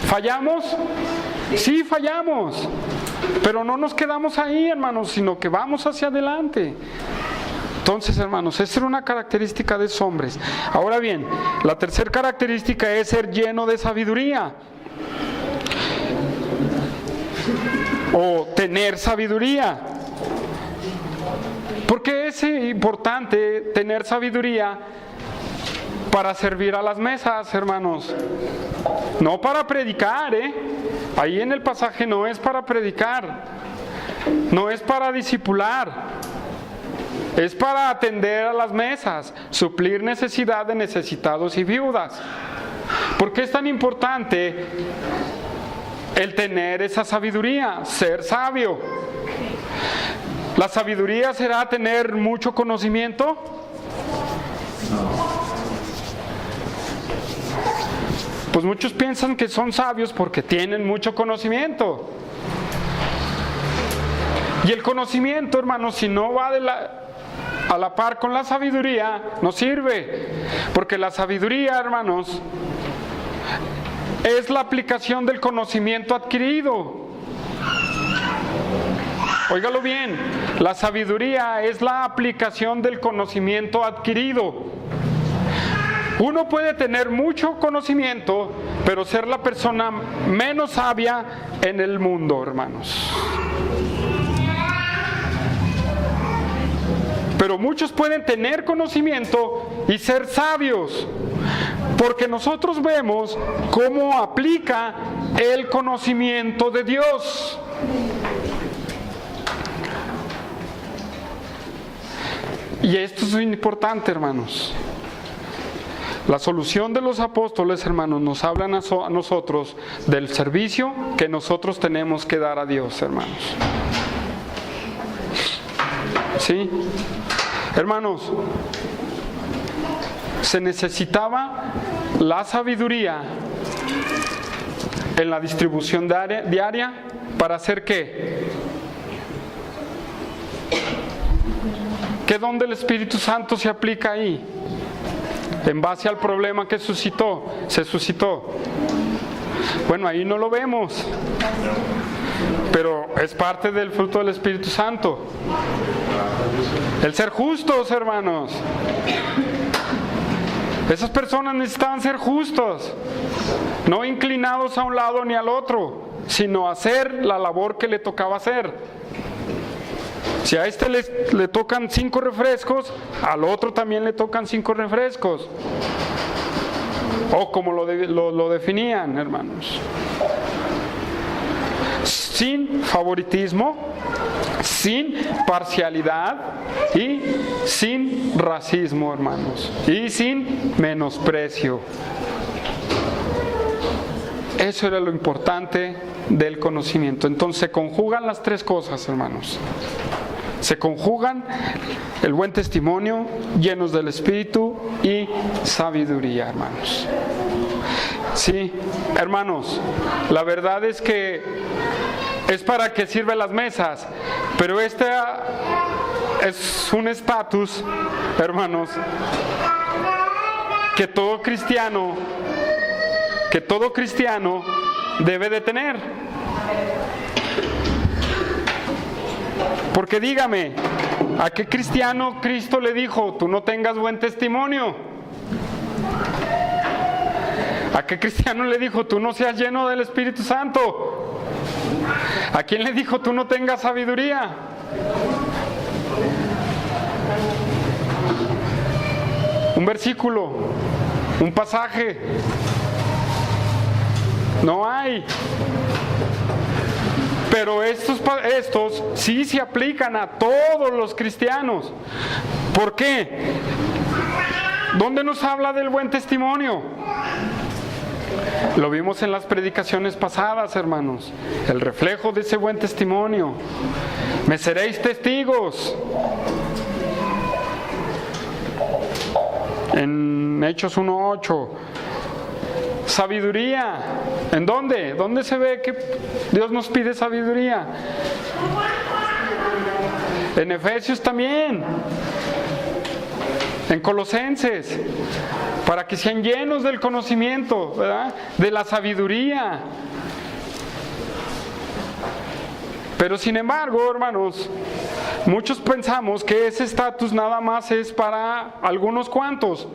¿Fallamos? Sí, fallamos. Pero no nos quedamos ahí, hermanos, sino que vamos hacia adelante. Entonces, hermanos, esa era una característica de esos hombres. Ahora bien, la tercera característica es ser lleno de sabiduría. O tener sabiduría. ¿Por qué es importante tener sabiduría para servir a las mesas, hermanos? No para predicar, Ahí en el pasaje no es para predicar, no es para discipular, es para atender a las mesas, suplir necesidad de necesitados y viudas. ¿Por qué es tan importante el tener esa sabiduría, ser sabio? ¿La sabiduría será tener mucho conocimiento? Pues muchos piensan que son sabios porque tienen mucho conocimiento. Y el conocimiento, hermanos, si no va a la par con la sabiduría, no sirve. Porque la sabiduría, hermanos, es la aplicación del conocimiento adquirido. Óigalo bien, la sabiduría es la aplicación del conocimiento adquirido. Uno puede tener mucho conocimiento, pero ser la persona menos sabia en el mundo, hermanos. Pero muchos pueden tener conocimiento y ser sabios, porque nosotros vemos cómo aplica el conocimiento de Dios. Y esto es muy importante, hermanos. La solución de los apóstoles, hermanos, nos hablan a nosotros del servicio que nosotros tenemos que dar a Dios, hermanos. ¿Sí? Hermanos, se necesitaba la sabiduría en la distribución diaria para hacer ¿qué? ¿Qué don del Espíritu Santo se aplica ahí? En base al problema que se suscitó. Bueno, ahí no lo vemos, pero es parte del fruto del Espíritu Santo. El ser justos, hermanos. Esas personas necesitaban ser justos, no inclinados a un lado ni al otro, sino hacer la labor que le tocaba hacer. Si a este le tocan 5 refrescos, al otro también le tocan 5 refrescos. O como lo definían, hermanos. Sin favoritismo, sin parcialidad y sin racismo, hermanos. Y sin menosprecio. Eso era lo importante del conocimiento. Entonces se conjugan las 3 cosas, hermanos. Se conjugan el buen testimonio, llenos del Espíritu y sabiduría, hermanos. Sí, hermanos, la verdad es que es para que sirven las mesas, pero este es un estatus, hermanos, que todo cristiano debe de tener. Porque dígame, ¿a qué cristiano Cristo le dijo, tú no tengas buen testimonio? ¿A qué cristiano le dijo, tú no seas lleno del Espíritu Santo? ¿A quién le dijo, tú no tengas sabiduría? Un versículo, un pasaje. No hay. Pero estos sí se aplican a todos los cristianos. ¿Por qué? ¿Dónde nos habla del buen testimonio? Lo vimos en las predicaciones pasadas, hermanos. El reflejo de ese buen testimonio. Me seréis testigos. En Hechos 1:8. Sabiduría. ¿En dónde? ¿Dónde se ve que Dios nos pide sabiduría? En Efesios también. En Colosenses. Para que sean llenos del conocimiento, ¿verdad? De la sabiduría. Pero sin embargo, hermanos, muchos pensamos que ese estatus nada más es para algunos cuantos.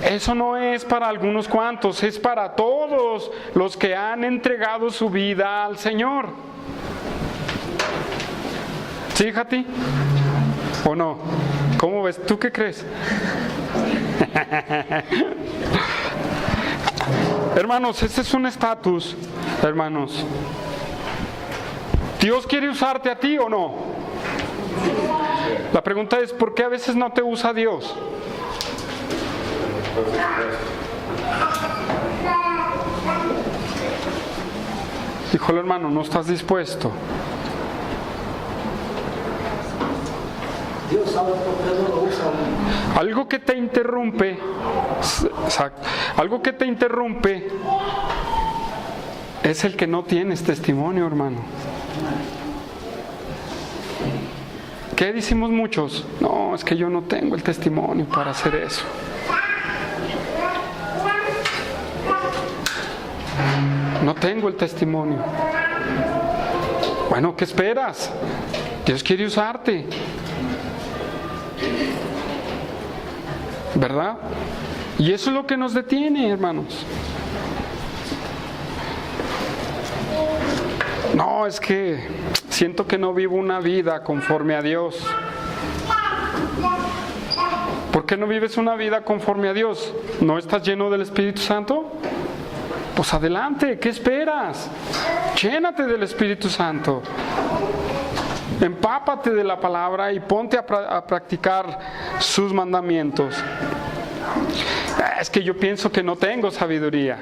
Eso no es para algunos cuantos, es para todos los que han entregado su vida al Señor. ¿Sí, Jati? ¿O no? ¿Cómo ves? ¿Tú qué crees? Hermanos, este es un estatus, hermanos. ¿Dios quiere usarte a ti o no? La pregunta es, ¿por qué a veces no te usa Dios? Híjole, hermano, no estás dispuesto. Dios sabe por qué no lo usa. Algo que te interrumpe, exacto, algo que te interrumpe es el que no tienes testimonio, hermano. ¿Qué decimos muchos? No, es que yo no tengo el testimonio para hacer eso. No tengo el testimonio. Bueno, ¿qué esperas? Dios quiere usarte, ¿verdad? Y eso es lo que nos detiene, hermanos. No, es que siento que no vivo una vida conforme a Dios. ¿Por qué no vives una vida conforme a Dios? ¿No estás lleno del Espíritu Santo? Pues adelante, ¿qué esperas? Llénate del Espíritu Santo. Empápate de la palabra y ponte a practicar sus mandamientos. Es que yo pienso que no tengo sabiduría.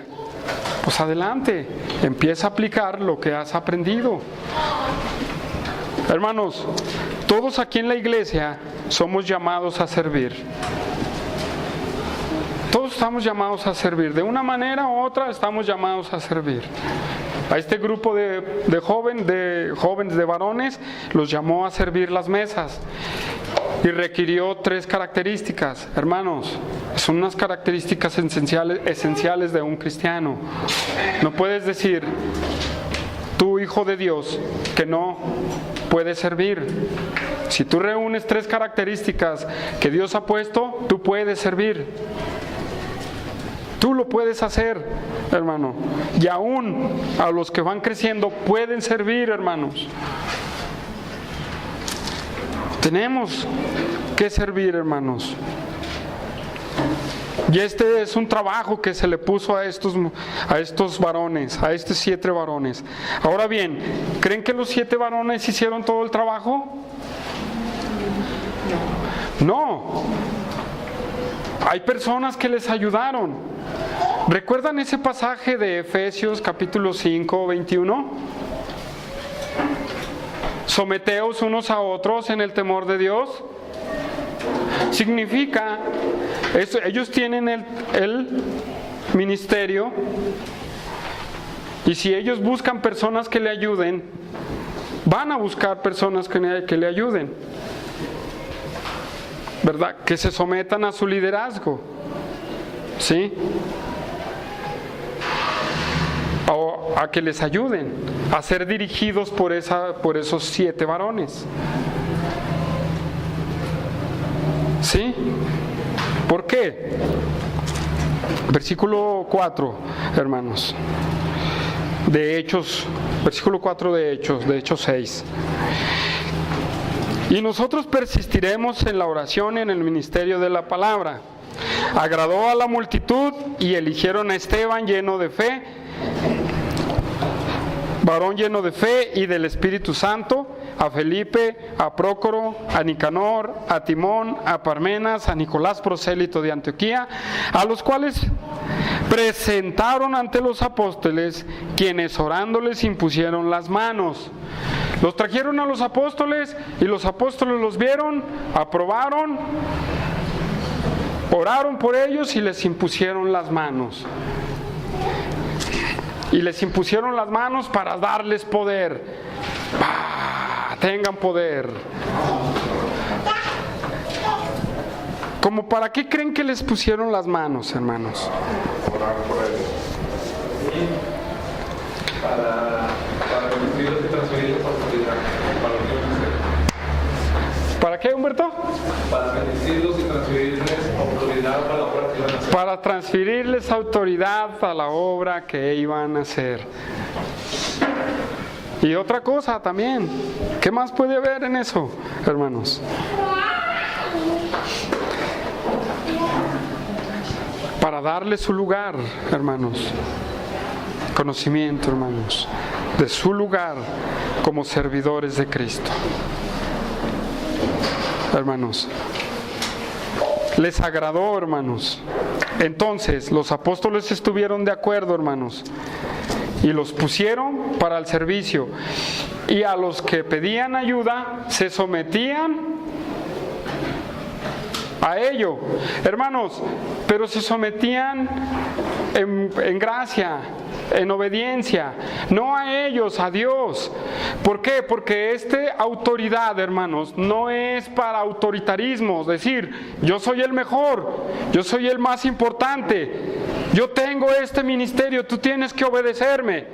Pues adelante, empieza a aplicar lo que has aprendido. Hermanos, todos aquí en la iglesia somos llamados a servir. Todos estamos llamados a servir. De una manera u otra estamos llamados a servir. A este grupo de jóvenes, de varones, los llamó a servir las mesas. Y requirió 3 características. Hermanos, son unas características esenciales de un cristiano. No puedes decir, tú hijo de Dios, que no puedes servir. Si tú reúnes 3 características que Dios ha puesto, tú puedes servir. Tú lo puedes hacer, hermano. Y aún a los que van creciendo pueden servir, hermanos. Tenemos que servir, hermanos. Y este es un trabajo que se le puso a estos varones, a estos 7 varones. Ahora bien, ¿creen que los 7 varones hicieron todo el trabajo? No. Hay personas que les ayudaron. ¿Recuerdan ese pasaje de Efesios capítulo 5, 21? Someteos unos a otros en el temor de Dios. Significa, ellos tienen el ministerio, y si ellos buscan personas que le ayuden, van a buscar personas que le ayuden, ¿verdad? Que se sometan a su liderazgo, ¿sí? O a que les ayuden a ser dirigidos por esos 7 varones. ¿Sí? ¿Por qué? Versículo 4, hermanos, de Hechos, versículo 4 de Hechos 6. Y nosotros persistiremos en la oración y en el ministerio de la palabra. Agradó a la multitud y eligieron a Esteban lleno de fe, varón lleno de fe y del Espíritu Santo, a Felipe, a Prócoro, a Nicanor, a Timón, a Parmenas, a Nicolás prosélito de Antioquía, a los cuales presentaron ante los apóstoles, quienes orándoles impusieron las manos. Los trajeron a los apóstoles y los apóstoles los vieron, aprobaron, oraron por ellos y les impusieron las manos. Y les impusieron las manos para darles poder. Tengan poder. ¿Cómo para qué creen que les pusieron las manos, hermanos? Orar por ellos. Para bendecirlos y transferirles autoridad. ¿Para qué, Humberto? Para bendecirlos y transferirles autoridad para la obra que iban a hacer. Para transferirles autoridad a la obra que iban a hacer. Y otra cosa también, ¿qué más puede haber en eso, hermanos? para darle su lugar, hermanos. Conocimiento, hermanos, de su lugar como servidores de Cristo. Hermanos, les agradó, hermanos. Entonces los apóstoles estuvieron de acuerdo, hermanos, y los pusieron para el servicio. Y a los que pedían ayuda se sometían a ello, hermanos, pero se sometían en gracia, en obediencia, no a ellos, a Dios. ¿Por qué? Porque esta autoridad, hermanos, no es para autoritarismo, es decir, yo soy el mejor, yo soy el más importante, yo tengo este ministerio, tú tienes que obedecerme.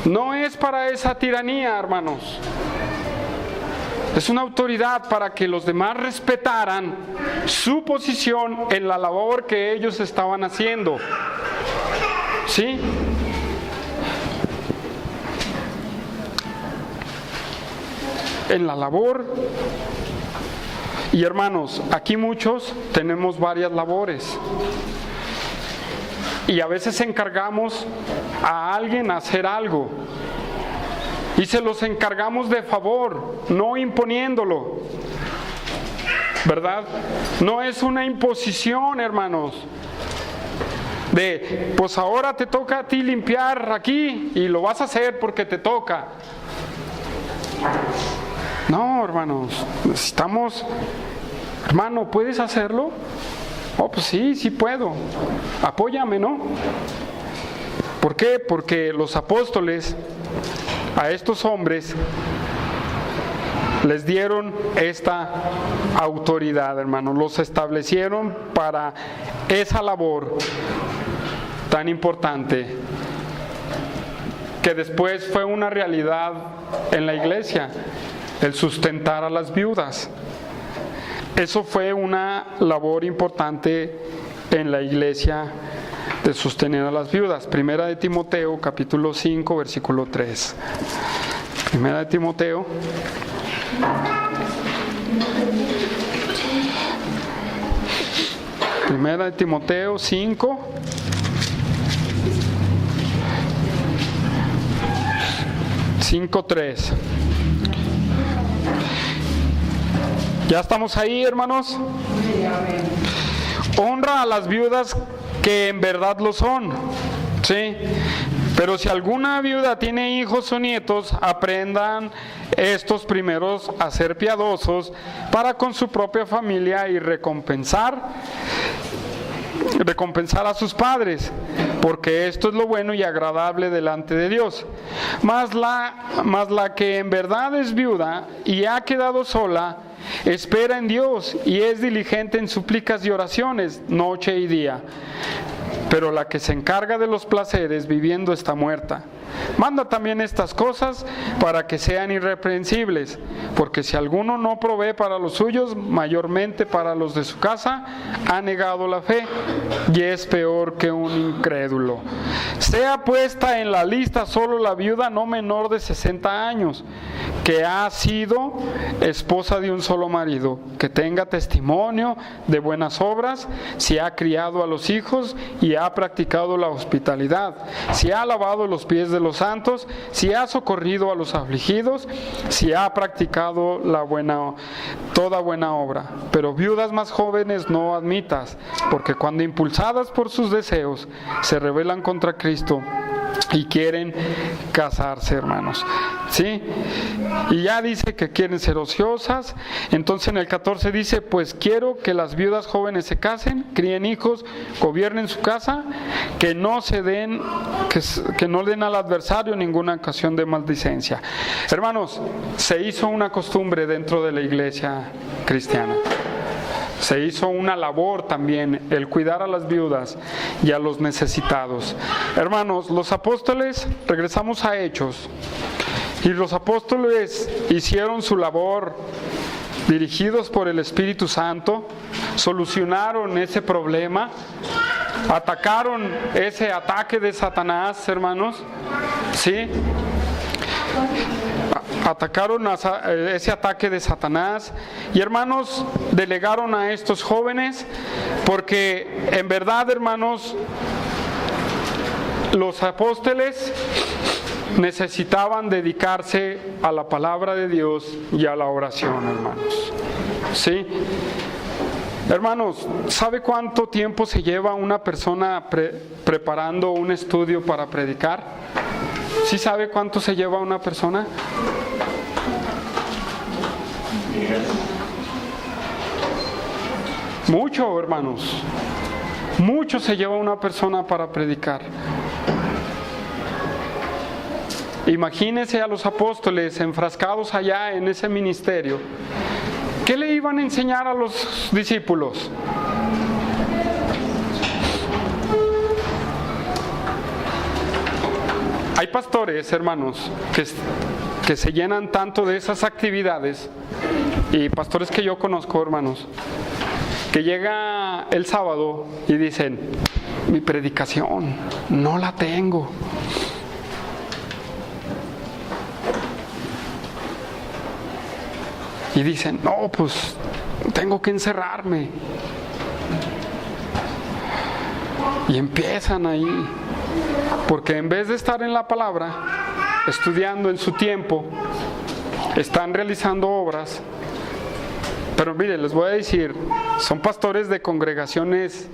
No es para esa tiranía, hermanos. Es una autoridad para que los demás respetaran su posición en la labor que ellos estaban haciendo. ¿Sí? En la labor. Y hermanos, aquí muchos tenemos varias labores. Y a veces encargamos a alguien a hacer algo. Y se los encargamos de favor, no imponiéndolo. ¿Verdad? No es una imposición, hermanos. De, pues ahora te toca a ti limpiar aquí y lo vas a hacer porque te toca. No, hermanos, necesitamos, hermano, ¿puedes hacerlo? Oh, pues sí, sí puedo. Apóyame, ¿no? ¿Por qué? Porque los apóstoles a estos hombres les dieron esta autoridad, hermanos. Los establecieron para esa labor tan importante que después fue una realidad en la iglesia, el sustentar a las viudas. Eso fue una labor importante en la iglesia, de sostener a las viudas. Primera de Timoteo, capítulo 5, versículo 3. Primera de Timoteo. Primera de Timoteo 5. 5:3. ¿Ya estamos ahí, hermanos? Honra a las viudas que en verdad lo son, ¿sí? Pero si alguna viuda tiene hijos o nietos, aprendan estos primeros a ser piadosos para con su propia familia y recompensar a sus padres, porque esto es lo bueno y agradable delante de Dios. Mas la que en verdad es viuda y ha quedado sola, espera en Dios y es diligente en súplicas y oraciones noche y día. Pero la que se encarga de los placeres viviendo está muerta. Manda también estas cosas para que sean irreprensibles, porque si alguno no provee para los suyos, mayormente para los de su casa, ha negado la fe y es peor que un incrédulo. Sea puesta en la lista solo la viuda no menor de 60 años, que ha sido esposa de un solo marido, que tenga testimonio de buenas obras, si ha criado a los hijos y ha practicado la hospitalidad, si ha lavado los pies de los santos, si ha socorrido a los afligidos, si ha practicado toda buena obra. Pero viudas más jóvenes no admitas, porque cuando impulsadas por sus deseos se rebelan contra Cristo y quieren casarse, hermanos, ¿sí? Y ya dice que quieren ser ociosas. Entonces en el 14 dice, pues quiero que las viudas jóvenes se casen, críen hijos, gobiernen su casa, que no den al adversario ninguna ocasión de maldicencia. Hermanos, se hizo una costumbre dentro de la iglesia cristiana. Se hizo una labor también, el cuidar a las viudas y a los necesitados. Hermanos, los apóstoles, regresamos a Hechos, y los apóstoles hicieron su labor dirigidos por el Espíritu Santo, solucionaron ese problema, atacaron ese ataque de Satanás, hermanos, ¿sí? atacaron ese ataque de Satanás. Y hermanos, delegaron a estos jóvenes porque en verdad, hermanos, los apóstoles necesitaban dedicarse a la palabra de Dios y a la oración, hermanos. ¿Sí? Hermanos, ¿sabe cuánto tiempo se lleva una persona preparando un estudio para predicar? ¿Sí sabe cuánto se lleva una persona? Mucho, hermanos. Mucho se lleva una persona para predicar. Imagínense a los apóstoles enfrascados allá en ese ministerio. ¿Qué le iban a enseñar a los discípulos? Hay pastores, hermanos, que se llenan tanto de esas actividades, y pastores que yo conozco, hermanos, que llega el sábado y dicen: mi predicación no la tengo. Y dicen: no, pues tengo que encerrarme. Y empiezan ahí, porque en vez de estar en la palabra, estudiando en su tiempo, están realizando obras. Pero mire, les voy a decir, son pastores de congregaciones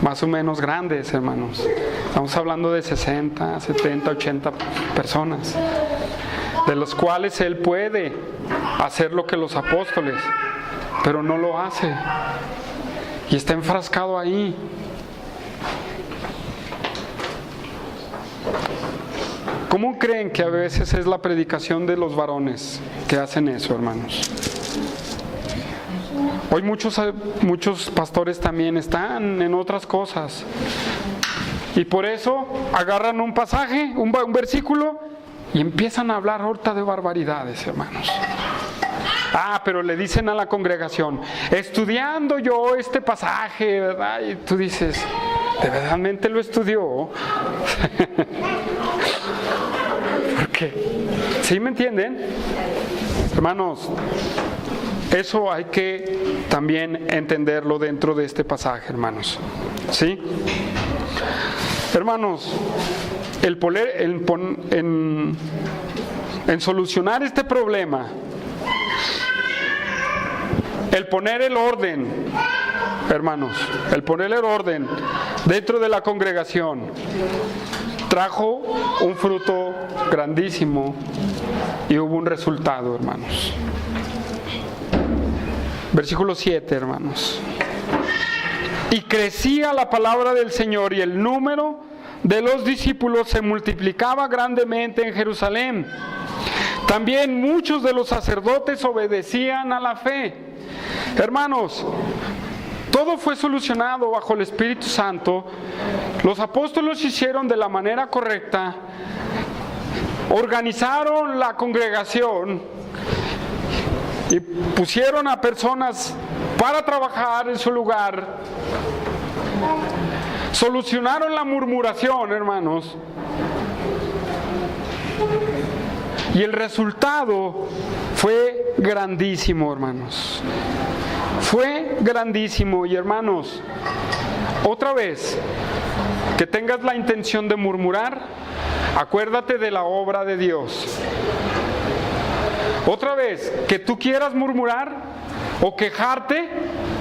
más o menos grandes, hermanos. Estamos hablando de 60, 70, 80 personas, de los cuales él puede hacer lo que los apóstoles, pero no lo hace, y está enfrascado ahí. ¿Cómo creen que a veces es la predicación de los varones que hacen eso, hermanos? Hoy muchos pastores también están en otras cosas, y por eso agarran un pasaje, un versículo, y empiezan a hablar ahorita de barbaridades, hermanos. Pero le dicen a la congregación: estudiando yo este pasaje, ¿verdad? Y tú dices: ¿de verdadmente lo estudió? Porque, ¿sí me entienden? Hermanos, eso hay que también entenderlo dentro de este pasaje, hermanos. ¿Sí? Hermanos, en solucionar este problema, el poner el orden, hermanos, el poner el orden dentro de la congregación trajo un fruto grandísimo y hubo un resultado, hermanos. Versículo 7, hermanos. Y crecía la palabra del Señor, y el número de los discípulos se multiplicaba grandemente en Jerusalén. También muchos de los sacerdotes obedecían a la fe. Hermanos, todo fue solucionado bajo el Espíritu Santo. Los apóstoles hicieron de la manera correcta, organizaron la congregación y pusieron a personas para trabajar en su lugar. Solucionaron la murmuración, hermanos. Y el resultado fue grandísimo, hermanos. Fue grandísimo. Y hermanos, otra vez que tengas la intención de murmurar, acuérdate de la obra de Dios. Otra vez que tú quieras murmurar o quejarte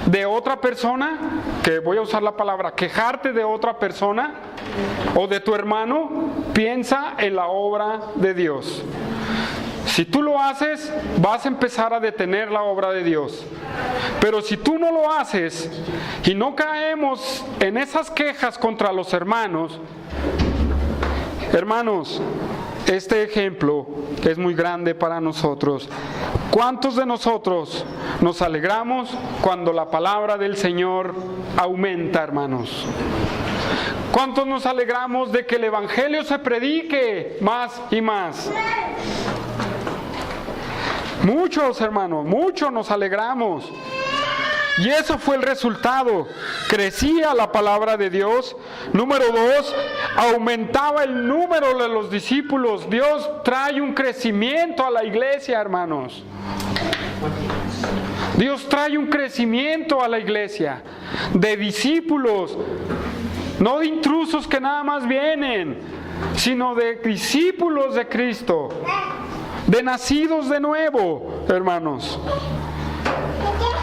de otra persona, que voy a usar la palabra quejarte de otra persona o de tu hermano, piensa en la obra de Dios. Si tú lo haces, vas a empezar a detener la obra de Dios. Pero si tú no lo haces y no caemos en esas quejas contra los hermanos, hermanos, este ejemplo es muy grande para nosotros. ¿Cuántos de nosotros nos alegramos cuando la palabra del Señor aumenta, hermanos? ¿Cuántos nos alegramos de que el Evangelio se predique más y más? Muchos, hermanos, muchos nos alegramos. Y eso fue el resultado. Crecía la palabra de Dios. Número 2, aumentaba el número de los discípulos. Dios trae un crecimiento a la iglesia, hermanos. Dios trae un crecimiento a la iglesia de discípulos, no de intrusos que nada más vienen, sino de discípulos de Cristo, de nacidos de nuevo, hermanos.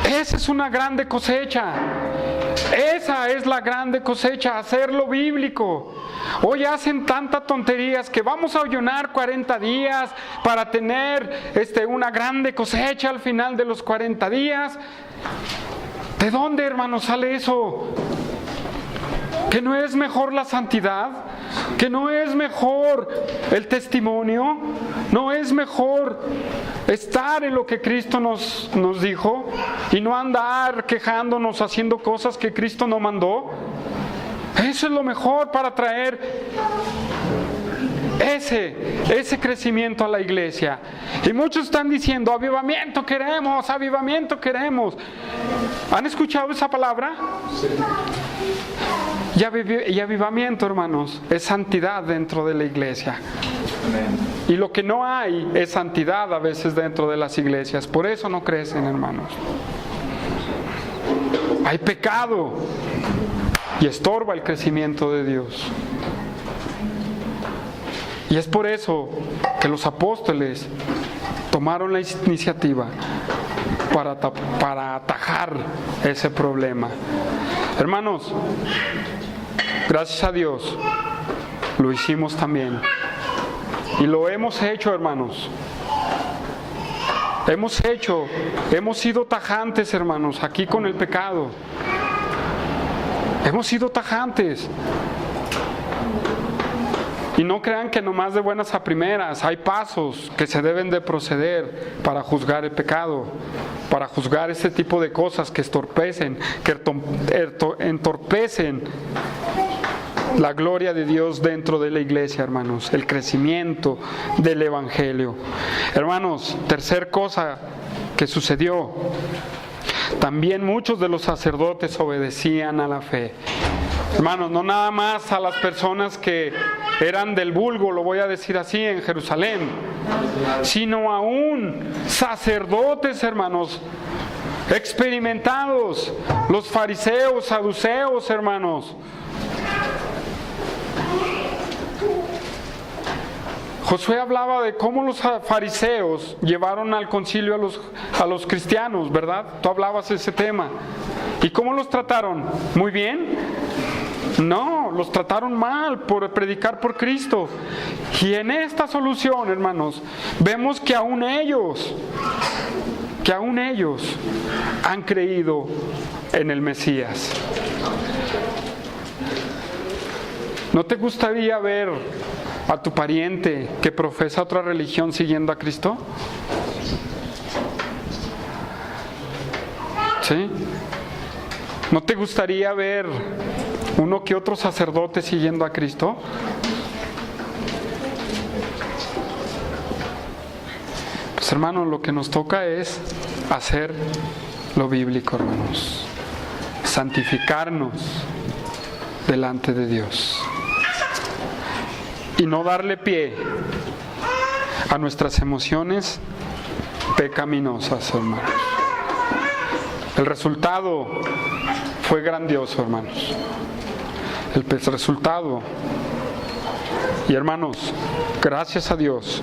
Esa es una grande cosecha. Esa es la grande cosecha, hacerlo bíblico. Hoy hacen tantas tonterías que vamos a ayunar 40 días para tener una grande cosecha al final de los 40 días. ¿De dónde, hermanos, sale eso? ¿Que no es mejor la santidad? ¿Que no es mejor el testimonio? ¿No es mejor estar en lo que Cristo nos dijo y no andar quejándonos haciendo cosas que Cristo no mandó? Eso es lo mejor para traer ese crecimiento a la iglesia. Y muchos están diciendo, avivamiento queremos, avivamiento queremos. ¿Han escuchado esa palabra? Sí. Y avivamiento, hermanos, es santidad dentro de la iglesia. Y lo que no hay es santidad a veces dentro de las iglesias. Por eso no crecen, hermanos. Hay pecado y estorba el crecimiento de Dios. Y es por eso que los apóstoles tomaron la iniciativa para atajar ese problema. Hermanos, gracias a Dios lo hicimos también. Y lo hemos hecho, hermanos. Hemos sido tajantes, hermanos, aquí con el pecado. Hemos sido tajantes. Y no crean que nomás de buenas a primeras. Hay pasos que se deben de proceder para juzgar el pecado, para juzgar este tipo de cosas que entorpecen la gloria de Dios dentro de la iglesia, hermanos. El crecimiento del evangelio. Hermanos, tercer cosa que sucedió. También muchos de los sacerdotes obedecían a la fe. Hermanos, no nada más a las personas que eran del vulgo, lo voy a decir así, en Jerusalén, sino aún sacerdotes, hermanos, experimentados, los fariseos, saduceos, hermanos. Josué hablaba de cómo los fariseos llevaron al concilio a los cristianos, ¿verdad? Tú hablabas de ese tema. ¿Y cómo los trataron? ¿Muy bien? No, los trataron mal por predicar por Cristo. Y en esta solución, hermanos, vemos que aún ellos han creído en el Mesías. ¿No te gustaría ver a tu pariente que profesa otra religión siguiendo a Cristo? ¿Sí? ¿No te gustaría ver uno que otro sacerdote siguiendo a Cristo? Pues, hermanos, lo que nos toca es hacer lo bíblico, hermanos. Santificarnos delante de Dios. Y no darle pie a nuestras emociones pecaminosas, hermanos. El resultado fue grandioso, hermanos. El resultado. Y hermanos, gracias a Dios,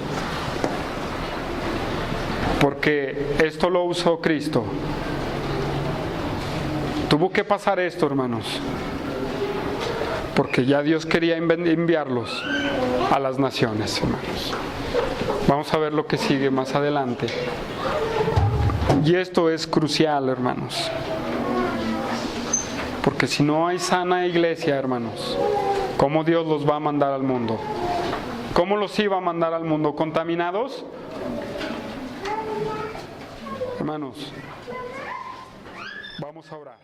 porque esto lo usó Cristo. Tuvo que pasar esto, hermanos, porque ya Dios quería enviarlos a las naciones, hermanos. Vamos a ver lo que sigue más adelante. Y esto es crucial, hermanos, porque si no hay sana iglesia, hermanos, ¿cómo Dios los va a mandar al mundo? ¿Cómo los iba a mandar al mundo? ¿Contaminados? Hermanos, vamos a orar.